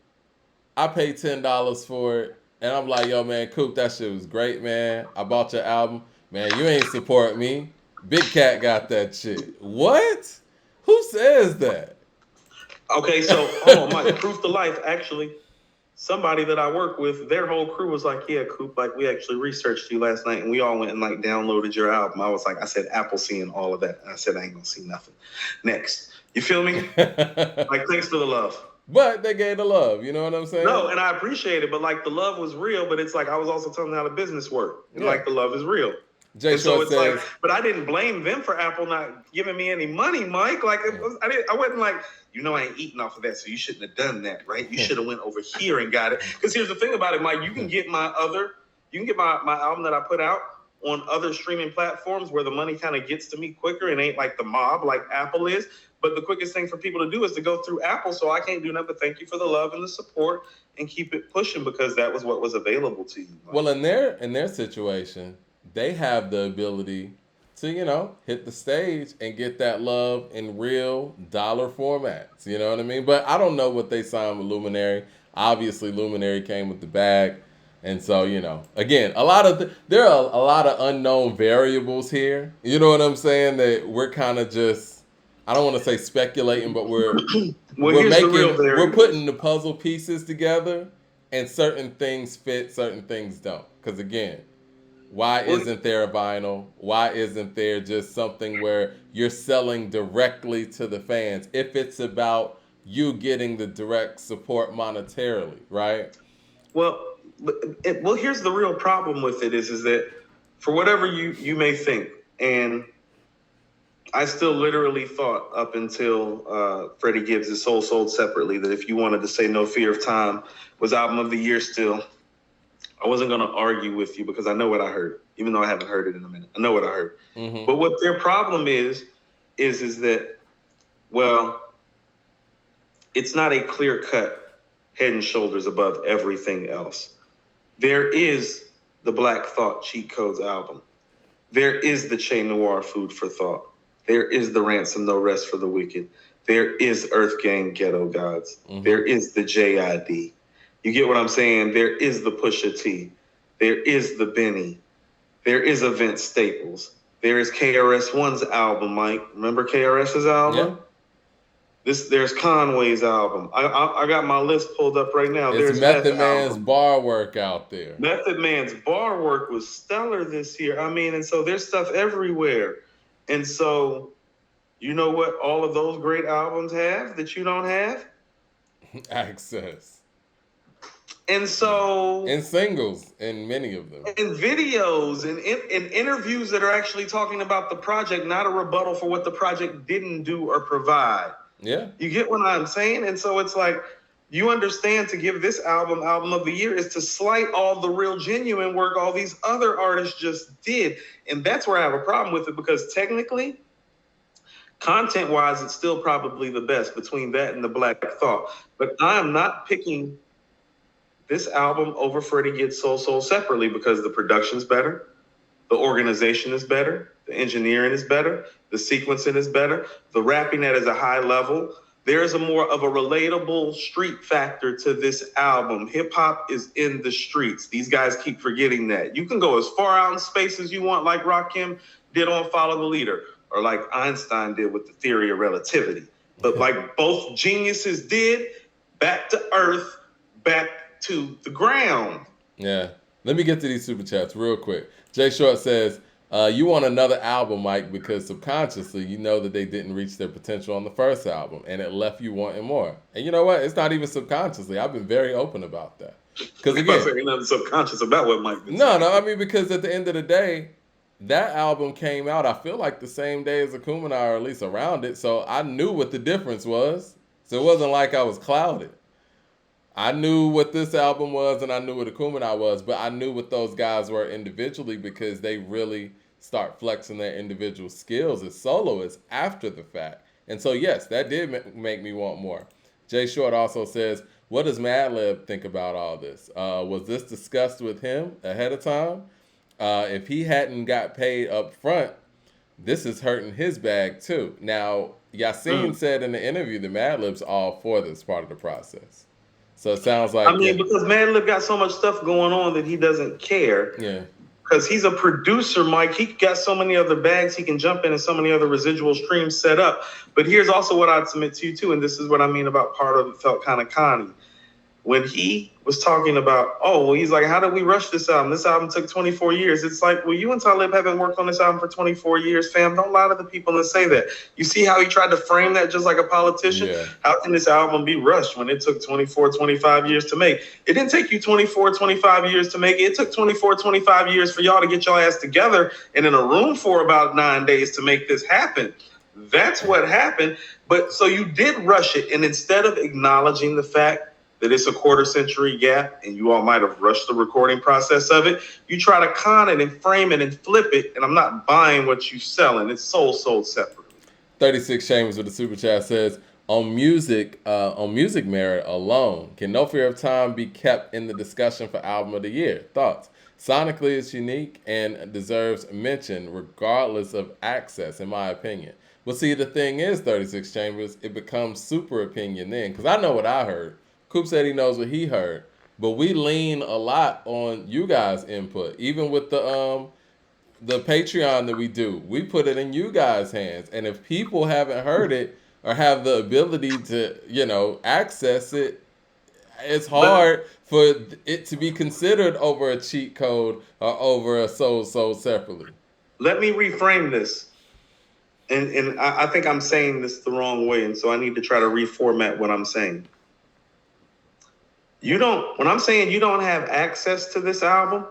I paid $10 for it, and I'm like, yo, man, Coop, that shit was great, man. I bought your album. Man, you ain't support me. Big Cat got that shit. What? Who says that? Okay, so, hold on, Mike, proof to life, actually. Somebody that I work with, their whole crew was like, yeah, Coop, like, we actually researched you last night, and we all went and, like, downloaded your album. I said, Apple seeing all of that. And I said, I ain't gonna see nothing. Next. You feel me? Like, thanks for the love. But they gave the love, you know what I'm saying? No, and I appreciate it, but, like, the love was real, but it's like I was also telling them how the business worked. And, like, the love is real. Jay Short says, like, but I didn't blame them for Apple not giving me any money, Mike. Like, I wasn't like, I ain't eating off of that, so you shouldn't have done that, right? You should have went over here and got it. Because here's the thing about it, Mike. You can get my album that I put out on other streaming platforms where the money kind of gets to me quicker and ain't like the mob like Apple is. But the quickest thing for people to do is to go through Apple. So I can't do nothing but thank you for the love and the support and keep it pushing, because that was what was available to you, Mike. Well, in their situation, they have the ability to, hit the stage and get that love in real dollar formats. You know what I mean? But I don't know what they signed with Luminary. Obviously, Luminary came with the bag. And so, again, there are a lot of unknown variables here. You know what I'm saying? That we're kind of just, I don't want to say speculating, but we're putting the puzzle pieces together, and certain things fit, certain things don't. Because again, why isn't there a vinyl? Why isn't there just something where you're selling directly to the fans if it's about you getting the direct support monetarily, right? Well, here's the real problem with it is that for whatever you may think, and I still literally thought up until Freddie Gibbs' Soul Sold Separately that if you wanted to say No Fear of Time was album of the year still, I wasn't going to argue with you because I know what I heard, even though I haven't heard it in a minute. I know what I heard. Mm-hmm. But what their problem is that, well, it's not a clear cut head and shoulders above everything else. There is the Black Thought Cheat Codes album. There is the Che Noir Food for Thought. There is the Ransom No Rest for the Wicked. There is Earth Gang Ghetto Gods. Mm-hmm. There is the JID. You get what I'm saying? There is the Pusha T. There is the Benny. There is a Vince Staples. There is KRS-One's album, Mike. Remember KRS's album? Yeah. There's Conway's album. I got my list pulled up right now. There's Method Man's bar work out there. Method Man's bar work was stellar this year. I mean, and so there's stuff everywhere. And so, you know what all of those great albums have that you don't have? Access. And so... And singles, and many of them. And videos, and interviews that are actually talking about the project, not a rebuttal for what the project didn't do or provide. Yeah. You get what I'm saying? And so it's like, you understand to give this album of the year is to slight all the real genuine work all these other artists just did. And that's where I have a problem with it, because technically, content-wise, it's still probably the best between that and the Black Thought. But I am not picking this album over Freddie Gibbs' Soul Sold Separately because the production's better, the organization is better, the engineering is better, the sequencing is better, the rapping at a high level. There's a more of a relatable street factor to this album. Hip hop is in the streets. These guys keep forgetting that. You can go as far out in space as you want, like Rakim did on Follow the Leader, or like Einstein did with the Theory of Relativity. But like both geniuses did, back to earth, back to the ground. Yeah. Let me get to these super chats real quick. Jay Short says, you want another album, Mike, because subconsciously you know that they didn't reach their potential on the first album, and it left you wanting more. And you know what? It's not even subconsciously. I've been very open about that. Because again, you're not subconscious about what Mike did. No. I mean, because at the end of the day, that album came out, I feel like the same day as Akumenai, or at least around it. So I knew what the difference was. So it wasn't like I was clouded. I knew what this album was, and I knew what Akumenai was, but I knew what those guys were individually because they really start flexing their individual skills as soloists after the fact. And so, yes, that did make me want more. Jay Short also says, what does Madlib think about all this? Was this discussed with him ahead of time? If he hadn't got paid up front, this is hurting his bag too. Now, Yassine said in the interview that Madlib's all for this part of the process. So it sounds like... I mean, because Madlib got so much stuff going on that he doesn't care. Yeah. Because he's a producer, Mike. He got so many other bags he can jump in and so many other residual streams set up. But here's also what I'd submit to you, too, and this is what I mean about part of it felt kind of conny. When he was talking about, he's like, how did we rush this album? This album took 24 years. It's like, well, you and Talib haven't worked on this album for 24 years, fam. Don't lie to the people and say that. You see how he tried to frame that just like a politician? Yeah. How can this album be rushed when it took 24, 25 years to make? It didn't take you 24, 25 years to make it. It took 24, 25 years for y'all to get your ass together and in a room for about 9 days to make this happen. That's what happened. But so you did rush it. And instead of acknowledging the fact that it's a quarter-century gap, and you all might have rushed the recording process of it, you try to con it and frame it and flip it, and I'm not buying what you're selling. It's sold separately. 36 Chambers with the super chat says, on music merit alone, can No Fear of Time be kept in the discussion for album of the year? Thoughts? Sonically, it's unique and deserves mention regardless of access, in my opinion. Well, see, the thing is, 36 Chambers, it becomes super opinion then, because I know what I heard. Coop said he knows what he heard, but we lean a lot on you guys' input. Even with the Patreon that we do, we put it in you guys' hands. And if people haven't heard it or have the ability to, access it, it's hard for it to be considered over a cheat code or over a sold separately. Let me reframe this. And I think I'm saying this the wrong way, and so I need to try to reformat what I'm saying. When I'm saying you don't have access to this album,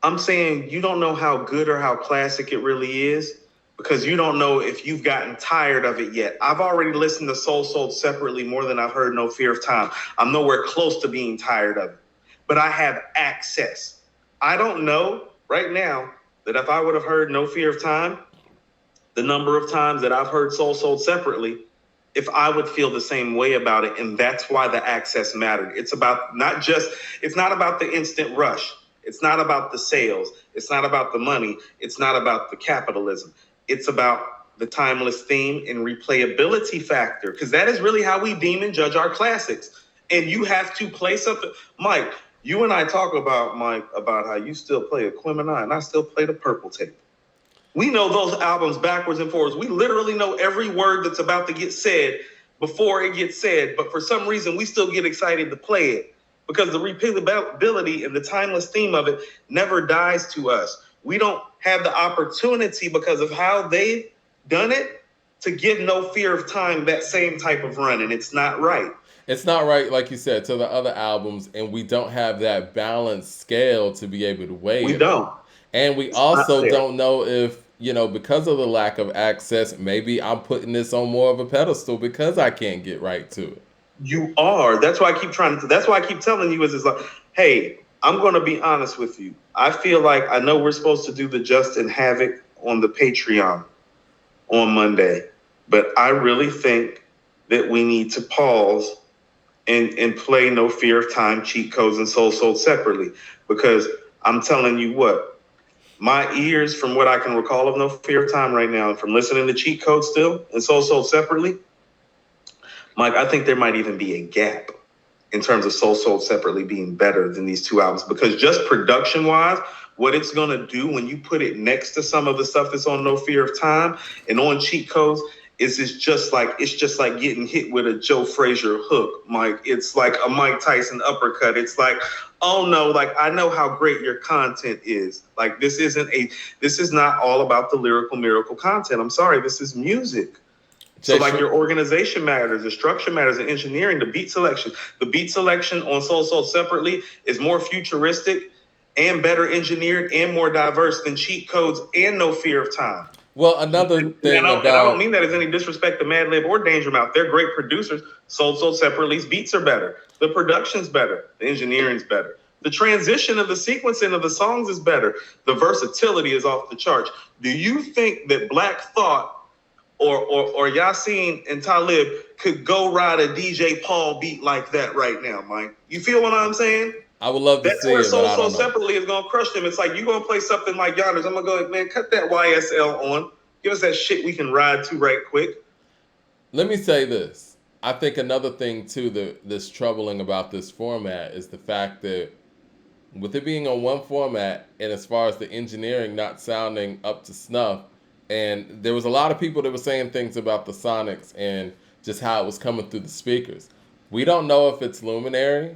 I'm saying you don't know how good or how classic it really is because you don't know if you've gotten tired of it yet. I've already listened to Soul Sold Separately more than I've heard No Fear of Time. I'm nowhere close to being tired of it, but I have access. I don't know right now that if I would have heard No Fear of Time, the number of times that I've heard Soul Sold Separately, if I would feel the same way about it. And that's why the access mattered. It's not about the instant rush. It's not about the sales. It's not about the money. It's not about the capitalism. It's about the timeless theme and replayability factor, because that is really how we deem and judge our classics. And you have to play something. Mike, you and I talk about, Mike, about how you still play a Aquemini and I still play the Purple Tape. We know those albums backwards and forwards. We literally know every word that's about to get said before it gets said. But for some reason, we still get excited to play it because the replayability and the timeless theme of it never dies to us. We don't have the opportunity, because of how they've done it, to give No Fear of Time that same type of run. And it's not right. It's not right, like you said, to the other albums. And we don't have that balanced scale to be able to weigh it. We don't. And we also don't know if, because of the lack of access, maybe I'm putting this on more of a pedestal because I can't get right to it. You are. That's why I keep telling you is like, hey, I'm going to be honest with you. I feel like, I know we're supposed to do the Justin Havoc on the Patreon on Monday, but I really think that we need to pause and play No Fear of Time, Cheat Codes, and Soul Sold Separately, because I'm telling you what, my ears, from what I can recall of No Fear of Time right now, and from listening to Cheat Code still and Soul Sold Separately, Mike, I think there might even be a gap in terms of Soul Sold Separately being better than these two albums, because just production-wise, what it's going to do when you put it next to some of the stuff that's on No Fear of Time and on Cheat Codes is it's just like getting hit with a Joe Frazier hook, Mike. It's like a Mike Tyson uppercut. It's like, oh no, like, I know how great your content is. Like, this is not all about the lyrical miracle content. I'm sorry, this is music. So like, your organization matters, the structure matters, the engineering, the beat selection. The beat selection on Soul Sold Separately is more futuristic and better engineered and more diverse than Cheat Codes and No Fear of Time. Well, another thing and I don't mean that as any disrespect to Madlib or Danger Mouse. They're great producers. Soul Separately's beats are better. The production's better. The engineering's better. The transition of the sequencing of the songs is better. The versatility is off the charts. Do you think that Black Thought or Yasin and Talib could go ride a DJ Paul beat like that right now, Mike? You feel what I'm saying? I would love to see it, That's where but I Soul don't know. Separately is going to crush them. It's like, you're going to play something like Yonders. I'm going to go, man, cut that YSL on. Give us that shit we can ride to right quick. Let me say this. I think another thing, too, that's troubling about this format is the fact that with it being on one format, and as far as the engineering not sounding up to snuff, and there was a lot of people that were saying things about the sonics and just how it was coming through the speakers. We don't know if it's Luminary.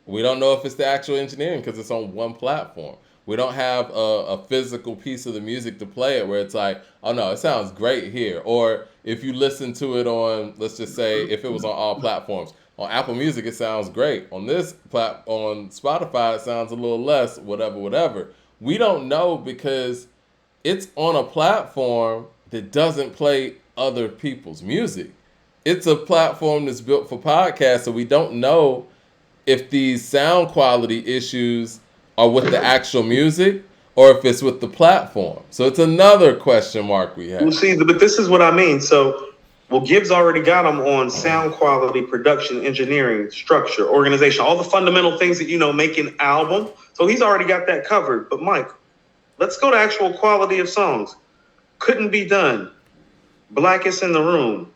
We don't know if it's the actual engineering because it's on one platform. We don't have a physical piece of the music to play it where it's like, oh no, it sounds great here. Or if you listen to it on, let's just say, if it was on all platforms. On Apple Music, it sounds great. On on Spotify, it sounds a little less, whatever. We don't know because it's on a platform that doesn't play other people's music. It's a platform that's built for podcasts, so we don't know if these sound quality issues are with the actual music or if it's with the platform. So it's another question mark we have. Well, see, but this is what I mean. So, Gibbs already got them on sound quality, production, engineering, structure, organization, all the fundamental things that, make an album. So he's already got that covered. But Mike, let's go to actual quality of songs. Couldn't Be Done, Blackest in the Room,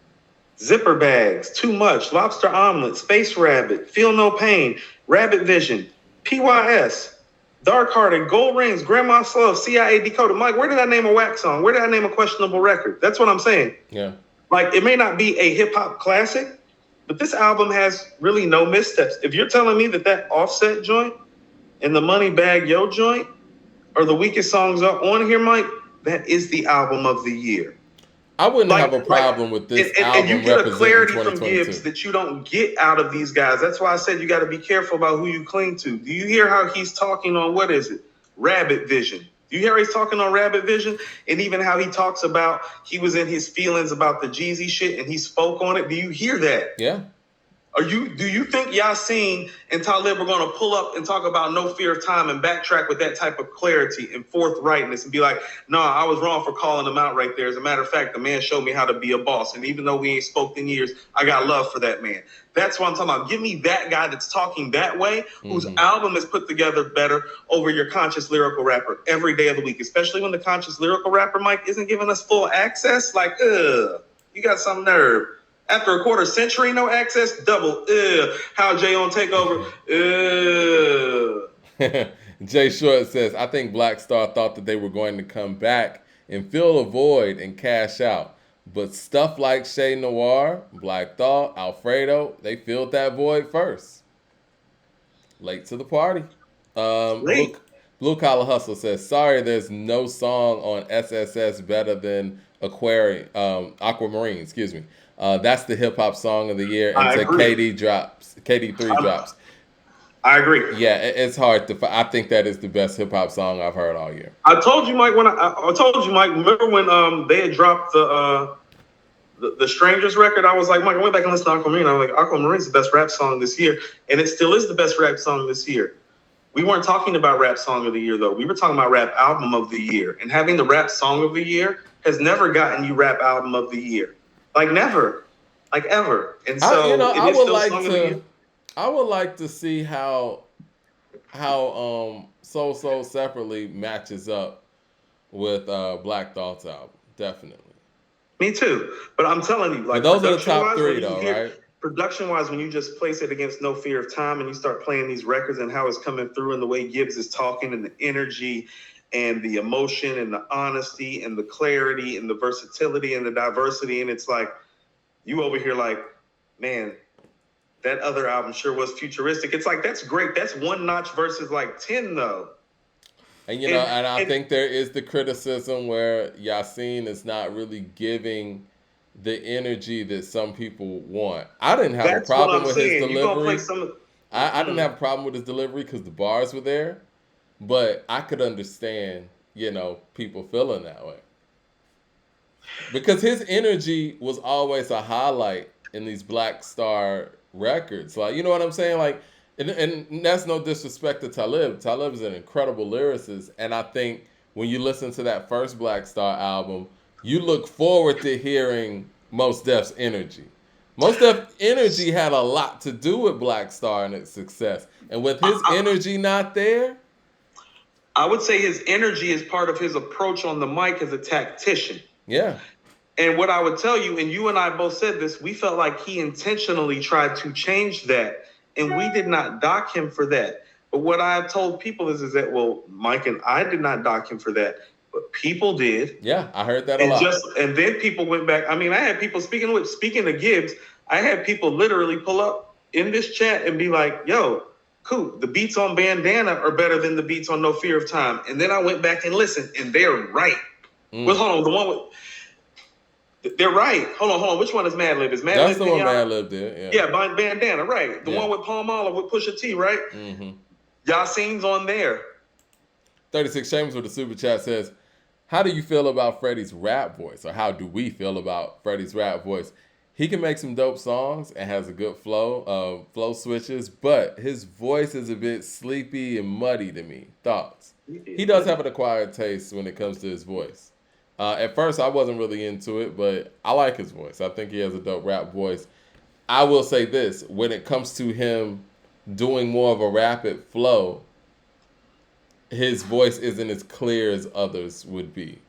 Zipper Bags, Too Much, Lobster Omelet, Space Rabbit, Feel No Pain, Rabbit Vision, PYS, Dark Hearted, Gold Rings, Grandma's Love, CIA Decoded. Mike, where did I name a whack song? Where did I name a questionable record? That's what I'm saying. Yeah. Like, it may not be a hip hop classic, but this album has really no missteps. If you're telling me that Offset joint and the Moneybagg Yo joint are the weakest songs up on here, Mike, that is the album of the year. I wouldn't have a problem with this album. And you get a clarity from 2022. Gibbs that you don't get out of these guys. That's why I said you got to be careful about who you cling to. Do you hear how he's talking on, what is it? Rabbit Vision. You hear he's talking on Rabbit Vision, and even how he talks about he was in his feelings about the Jeezy shit, and he spoke on it. Do you hear that? Yeah. Do you think Yasin and Talib are going to pull up and talk about No Fear of Time and backtrack with that type of clarity and forthrightness and be like, no, I was wrong for calling him out right there. As a matter of fact, the man showed me how to be a boss. And even though we ain't spoke in years, I got love for that man. That's what I'm talking about. Give me that guy that's talking that way, whose album is put together better over your conscious lyrical rapper every day of the week, especially when the conscious lyrical rapper, Mike, isn't giving us full access. Like, you got some nerve. After a quarter century, no access, double. How Jay on Takeover? Jay Short says, I think Black Star thought that they were going to come back and fill a void and cash out. But stuff like Shay Noir, Black Thought, Alfredo, they filled that void first. Late to the party. Blue Collar Hustle says, sorry, there's no song on SSS better than Aquamarine, excuse me. That's the hip hop song of the year until KD3 drops. I agree. Yeah, it's hard to. I think that is the best hip hop song I've heard all year. I told you, Mike. Remember when they had dropped the Strangers record? I was like, Mike, I went back and listened to Aquamarine. I was like, Aquamarine's the best rap song this year, and it still is the best rap song this year. We weren't talking about rap song of the year though. We were talking about rap album of the year, and having the rap song of the year has never gotten you rap album of the year. Like never, like ever. And so I would like to see how So Separately matches up with Black Thought's album. Definitely. Me too. But I'm telling you, like, but those are the top three though, right? Production wise, when you just place it against No Fear of Time and you start playing these records and how it's coming through and the way Gibbs is talking and the energy and the emotion and the honesty and the clarity and the versatility and the diversity. And it's like, you over here like, man, that other album sure was futuristic. It's like, that's great. That's one notch versus like 10 though. And, I think there is the criticism where Yasin is not really giving the energy that some people want. I didn't have a problem with his delivery. I didn't have a problem with his delivery because the bars were there. But I could understand, people feeling that way. Because his energy was always a highlight in these Black Star records. Like, you know what I'm saying? Like, and that's no disrespect to Talib. Talib is an incredible lyricist. And I think when you listen to that first Black Star album, you look forward to hearing Mos Def's energy. Mos Def energy had a lot to do with Black Star and its success. And with his energy not there, I would say his energy is part of his approach on the mic as a tactician. Yeah. And what I would tell you, and you and I both said this, we felt like he intentionally tried to change that, and we did not dock him for that. But what I have told people is that, well, Mike and I did not dock him for that, but people did. Yeah, I heard that a lot. And then people went back. I mean, I had people, speaking of Gibbs, I had people literally pull up in this chat and be like, yo, cool, the beats on Bandana are better than the beats on No Fear of Time. And then I went back and listened, and they're right. Well, hold on, the one with... They're right. Hold on. Which one is Madlib? Is Madlib? That's the one Madlib did. Yeah, Bandana, right? The one with Palmolive with Pusha T, right? Mm-hmm. Yasin's on there. 36 Chambers with the super chat says, "How do you feel about Freddie's rap voice, or how do we feel about Freddie's rap voice? He can make some dope songs and has a good flow switches, but his voice is a bit sleepy and muddy to me. Thoughts? He does have an acquired taste when it comes to his voice." At first, I wasn't really into it, but I like his voice. I think he has a dope rap voice. I will say this. When it comes to him doing more of a rapid flow, his voice isn't as clear as others would be.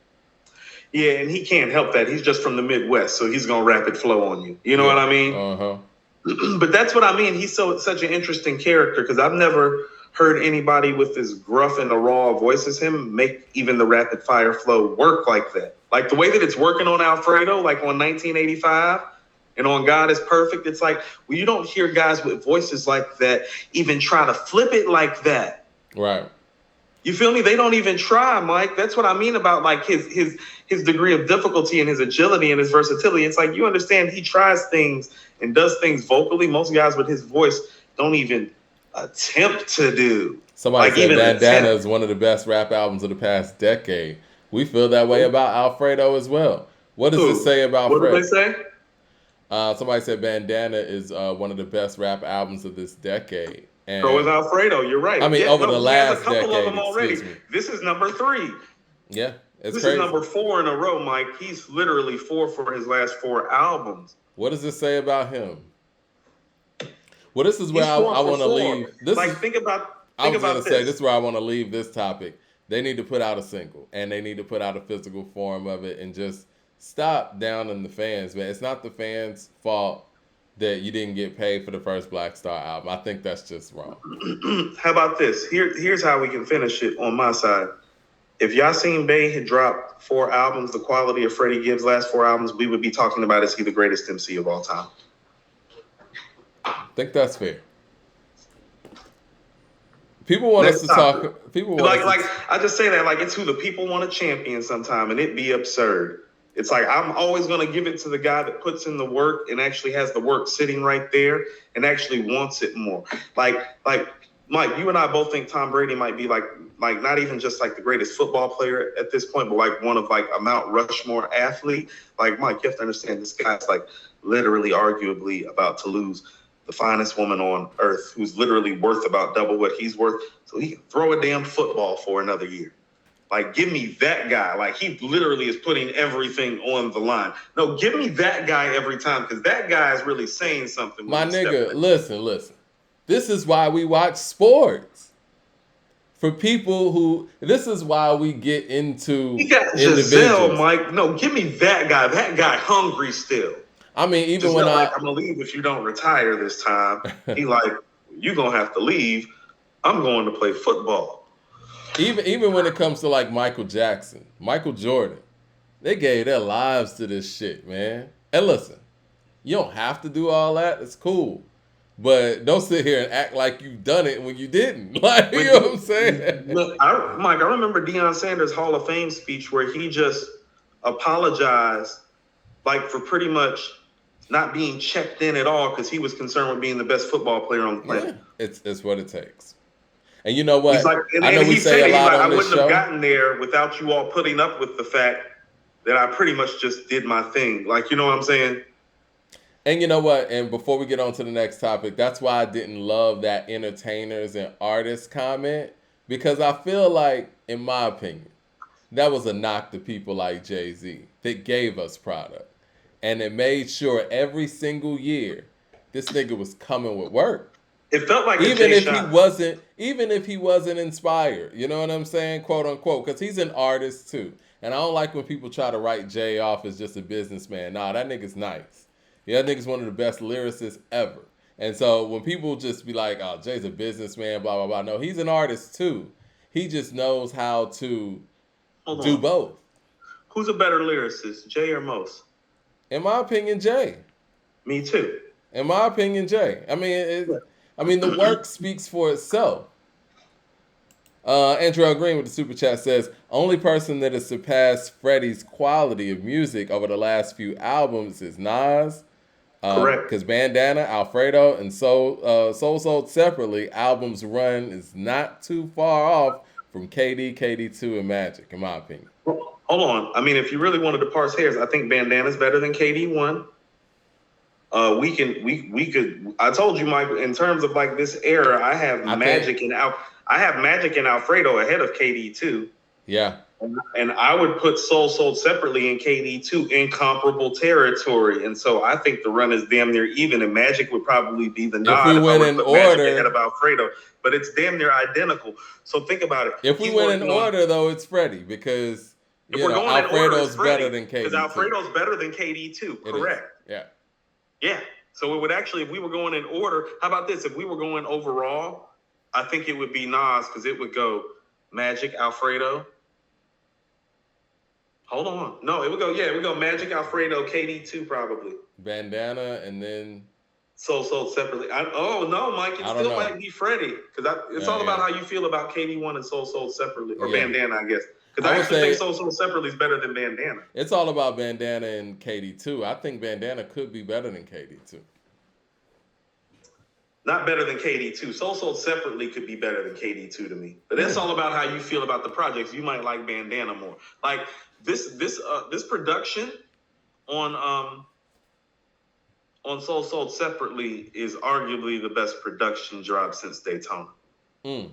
Yeah, and he can't help that. He's just from the Midwest, so he's going to rapid flow on you. You know what I mean? Uh-huh. But that's what I mean. He's such an interesting character because I've never heard anybody with as gruff and a raw voice as him make even the rapid fire flow work like that. Like the way that it's working on Alfredo, like on 1985 and on God is Perfect. It's like, well, you don't hear guys with voices like that even try to flip it like that. Right. You feel me? They don't even try, Mike. That's what I mean about like his degree of difficulty and his agility and his versatility. It's like, you understand, he tries things and does things vocally. Most guys with his voice don't even attempt to do. Somebody Like said even the Bandana temp. is one of the best rap albums of the past decade. We feel that way about Alfredo as well. What does this Who? say about What did they Freddie? say? Somebody said Bandana is one of the best rap albums of this decade. So is And Alfredo. You're I right. mean, Yeah, over no, the he has a last couple of decade, them already. excuse me. This is number 3. Yeah, it's This is crazy. number 4 in a row, Mike. He's literally 4 for his last 4 albums. What does this say about him? Well, this is where He's 4 I for want to 4. leave. This Like is, I think was going to about say, this this. is where I want to leave this topic. They need to put out a single, and they need to put out a physical form of it, and just stop downing the fans, man. It's not the fans' fault that you didn't get paid for the first Black Star album. I think that's just wrong. How about this? Here's how we can finish it on my side. If Yasin Bey had dropped 4 albums, the quality of Freddie Gibbs' last 4 albums, we would be talking about is he the greatest MC of all time. I think that's fair. People want Next us to topic. talk. People want Like us I just say that like it's who the people want to champion sometime, and it'd be absurd. It's like I'm always going to give it to the guy that puts in the work and actually has the work sitting right there and actually wants it more. Like Mike, you and I both think Tom Brady might be like not even just like the greatest football player at this point, but like one of like a Mount Rushmore athlete. Like Mike, you have to understand this guy's like literally arguably about to lose the finest woman on earth, who's literally worth about double what he's worth, so he can throw a damn football for another year. Like, give me that guy. Like, he literally is putting everything on the line. No, give me that guy every time, because that guy is really saying something. My nigga, listen. This is why we watch sports. For people who, this is why we get into He got individuals. Giselle, Mike. No, give me that guy. That guy hungry still. I mean, even Giselle, when I'm gonna leave if you don't retire this time. He like, you gonna have to leave. I'm going to play football. Even when it comes to like Michael Jackson, Michael Jordan, they gave their lives to this shit, man. And listen, you don't have to do all that. It's cool. But don't sit here and act like you've done it when you didn't. Like, you know what I'm saying? Mike, I remember Deion Sanders' Hall of Fame speech where he just apologized, like, for pretty much not being checked in at all because he was concerned with being the best football player on the planet. Yeah, it's what it takes. And you know what? He's like, I know we say a lot on I this wouldn't show. have gotten there without you all putting up with the fact that I pretty much just did my thing. Like, you know what I'm saying? And you know what? And before we get on to the next topic, that's why I didn't love that entertainers and artists comment, because I feel like, in my opinion, that was a knock to people like Jay-Z that gave us product. And it made sure every single year this nigga was coming with work. It felt like even if he wasn't inspired, you know what I'm saying, quote unquote, because he's an artist too. And I don't like when people try to write Jay off as just a businessman. Nah, that nigga's nice. Yeah, that nigga's one of the best lyricists ever. And so when people just be like, oh, Jay's a businessman, blah, blah, blah. No, he's an artist too. He just knows how to do both. Who's a better lyricist, Jay or Mos? In my opinion, Jay. Me too. In my opinion, Jay. I mean, the work speaks for itself. Andrew L. Green with the super chat says, only person that has surpassed Freddie's quality of music over the last few albums is Nas. Correct. Because Bandana, Alfredo, and Soul Sold separately, albums run is not too far off from KD, KD2, and Magic, in my opinion. Hold on. I mean, if you really wanted to parse hairs, I think Bandana's better than KD1. We could. I told you, Mike. In terms of like this era, I have Magic and Alfredo ahead of KD2. Yeah. And I would put Soul Sold separately in KD2 in comparable territory. And so I think the run is damn near even. And Magic would probably be the nod. If we went in order ahead of Alfredo, but it's damn near identical. So think about it. If we went in order, though, it's Freddie, because Alfredo's better than KD2. Because Alfredo's better than KD2. Correct. Yeah. Yeah. So it would actually, if we were going in order, how about this? If we were going overall, I think it would be Nas, because it would go Magic, Alfredo. Hold on. No, it would go Magic, Alfredo, KD2 probably. Bandana, and then Sold separately. No, Mike, it still might be Freddie, because it's all about how you feel about KD1 and Sold separately, or Bandana, I guess. Because I actually think Sold separately is better than Bandana. It's all about Bandana and KD2. I think Bandana could be better than KD2. Not better than KD2. Soul Sold Separately could be better than KD2 to me. But that's all about how you feel about the projects. You might like Bandana more. Like this production on Soul Sold Separately is arguably the best production drop since Daytona.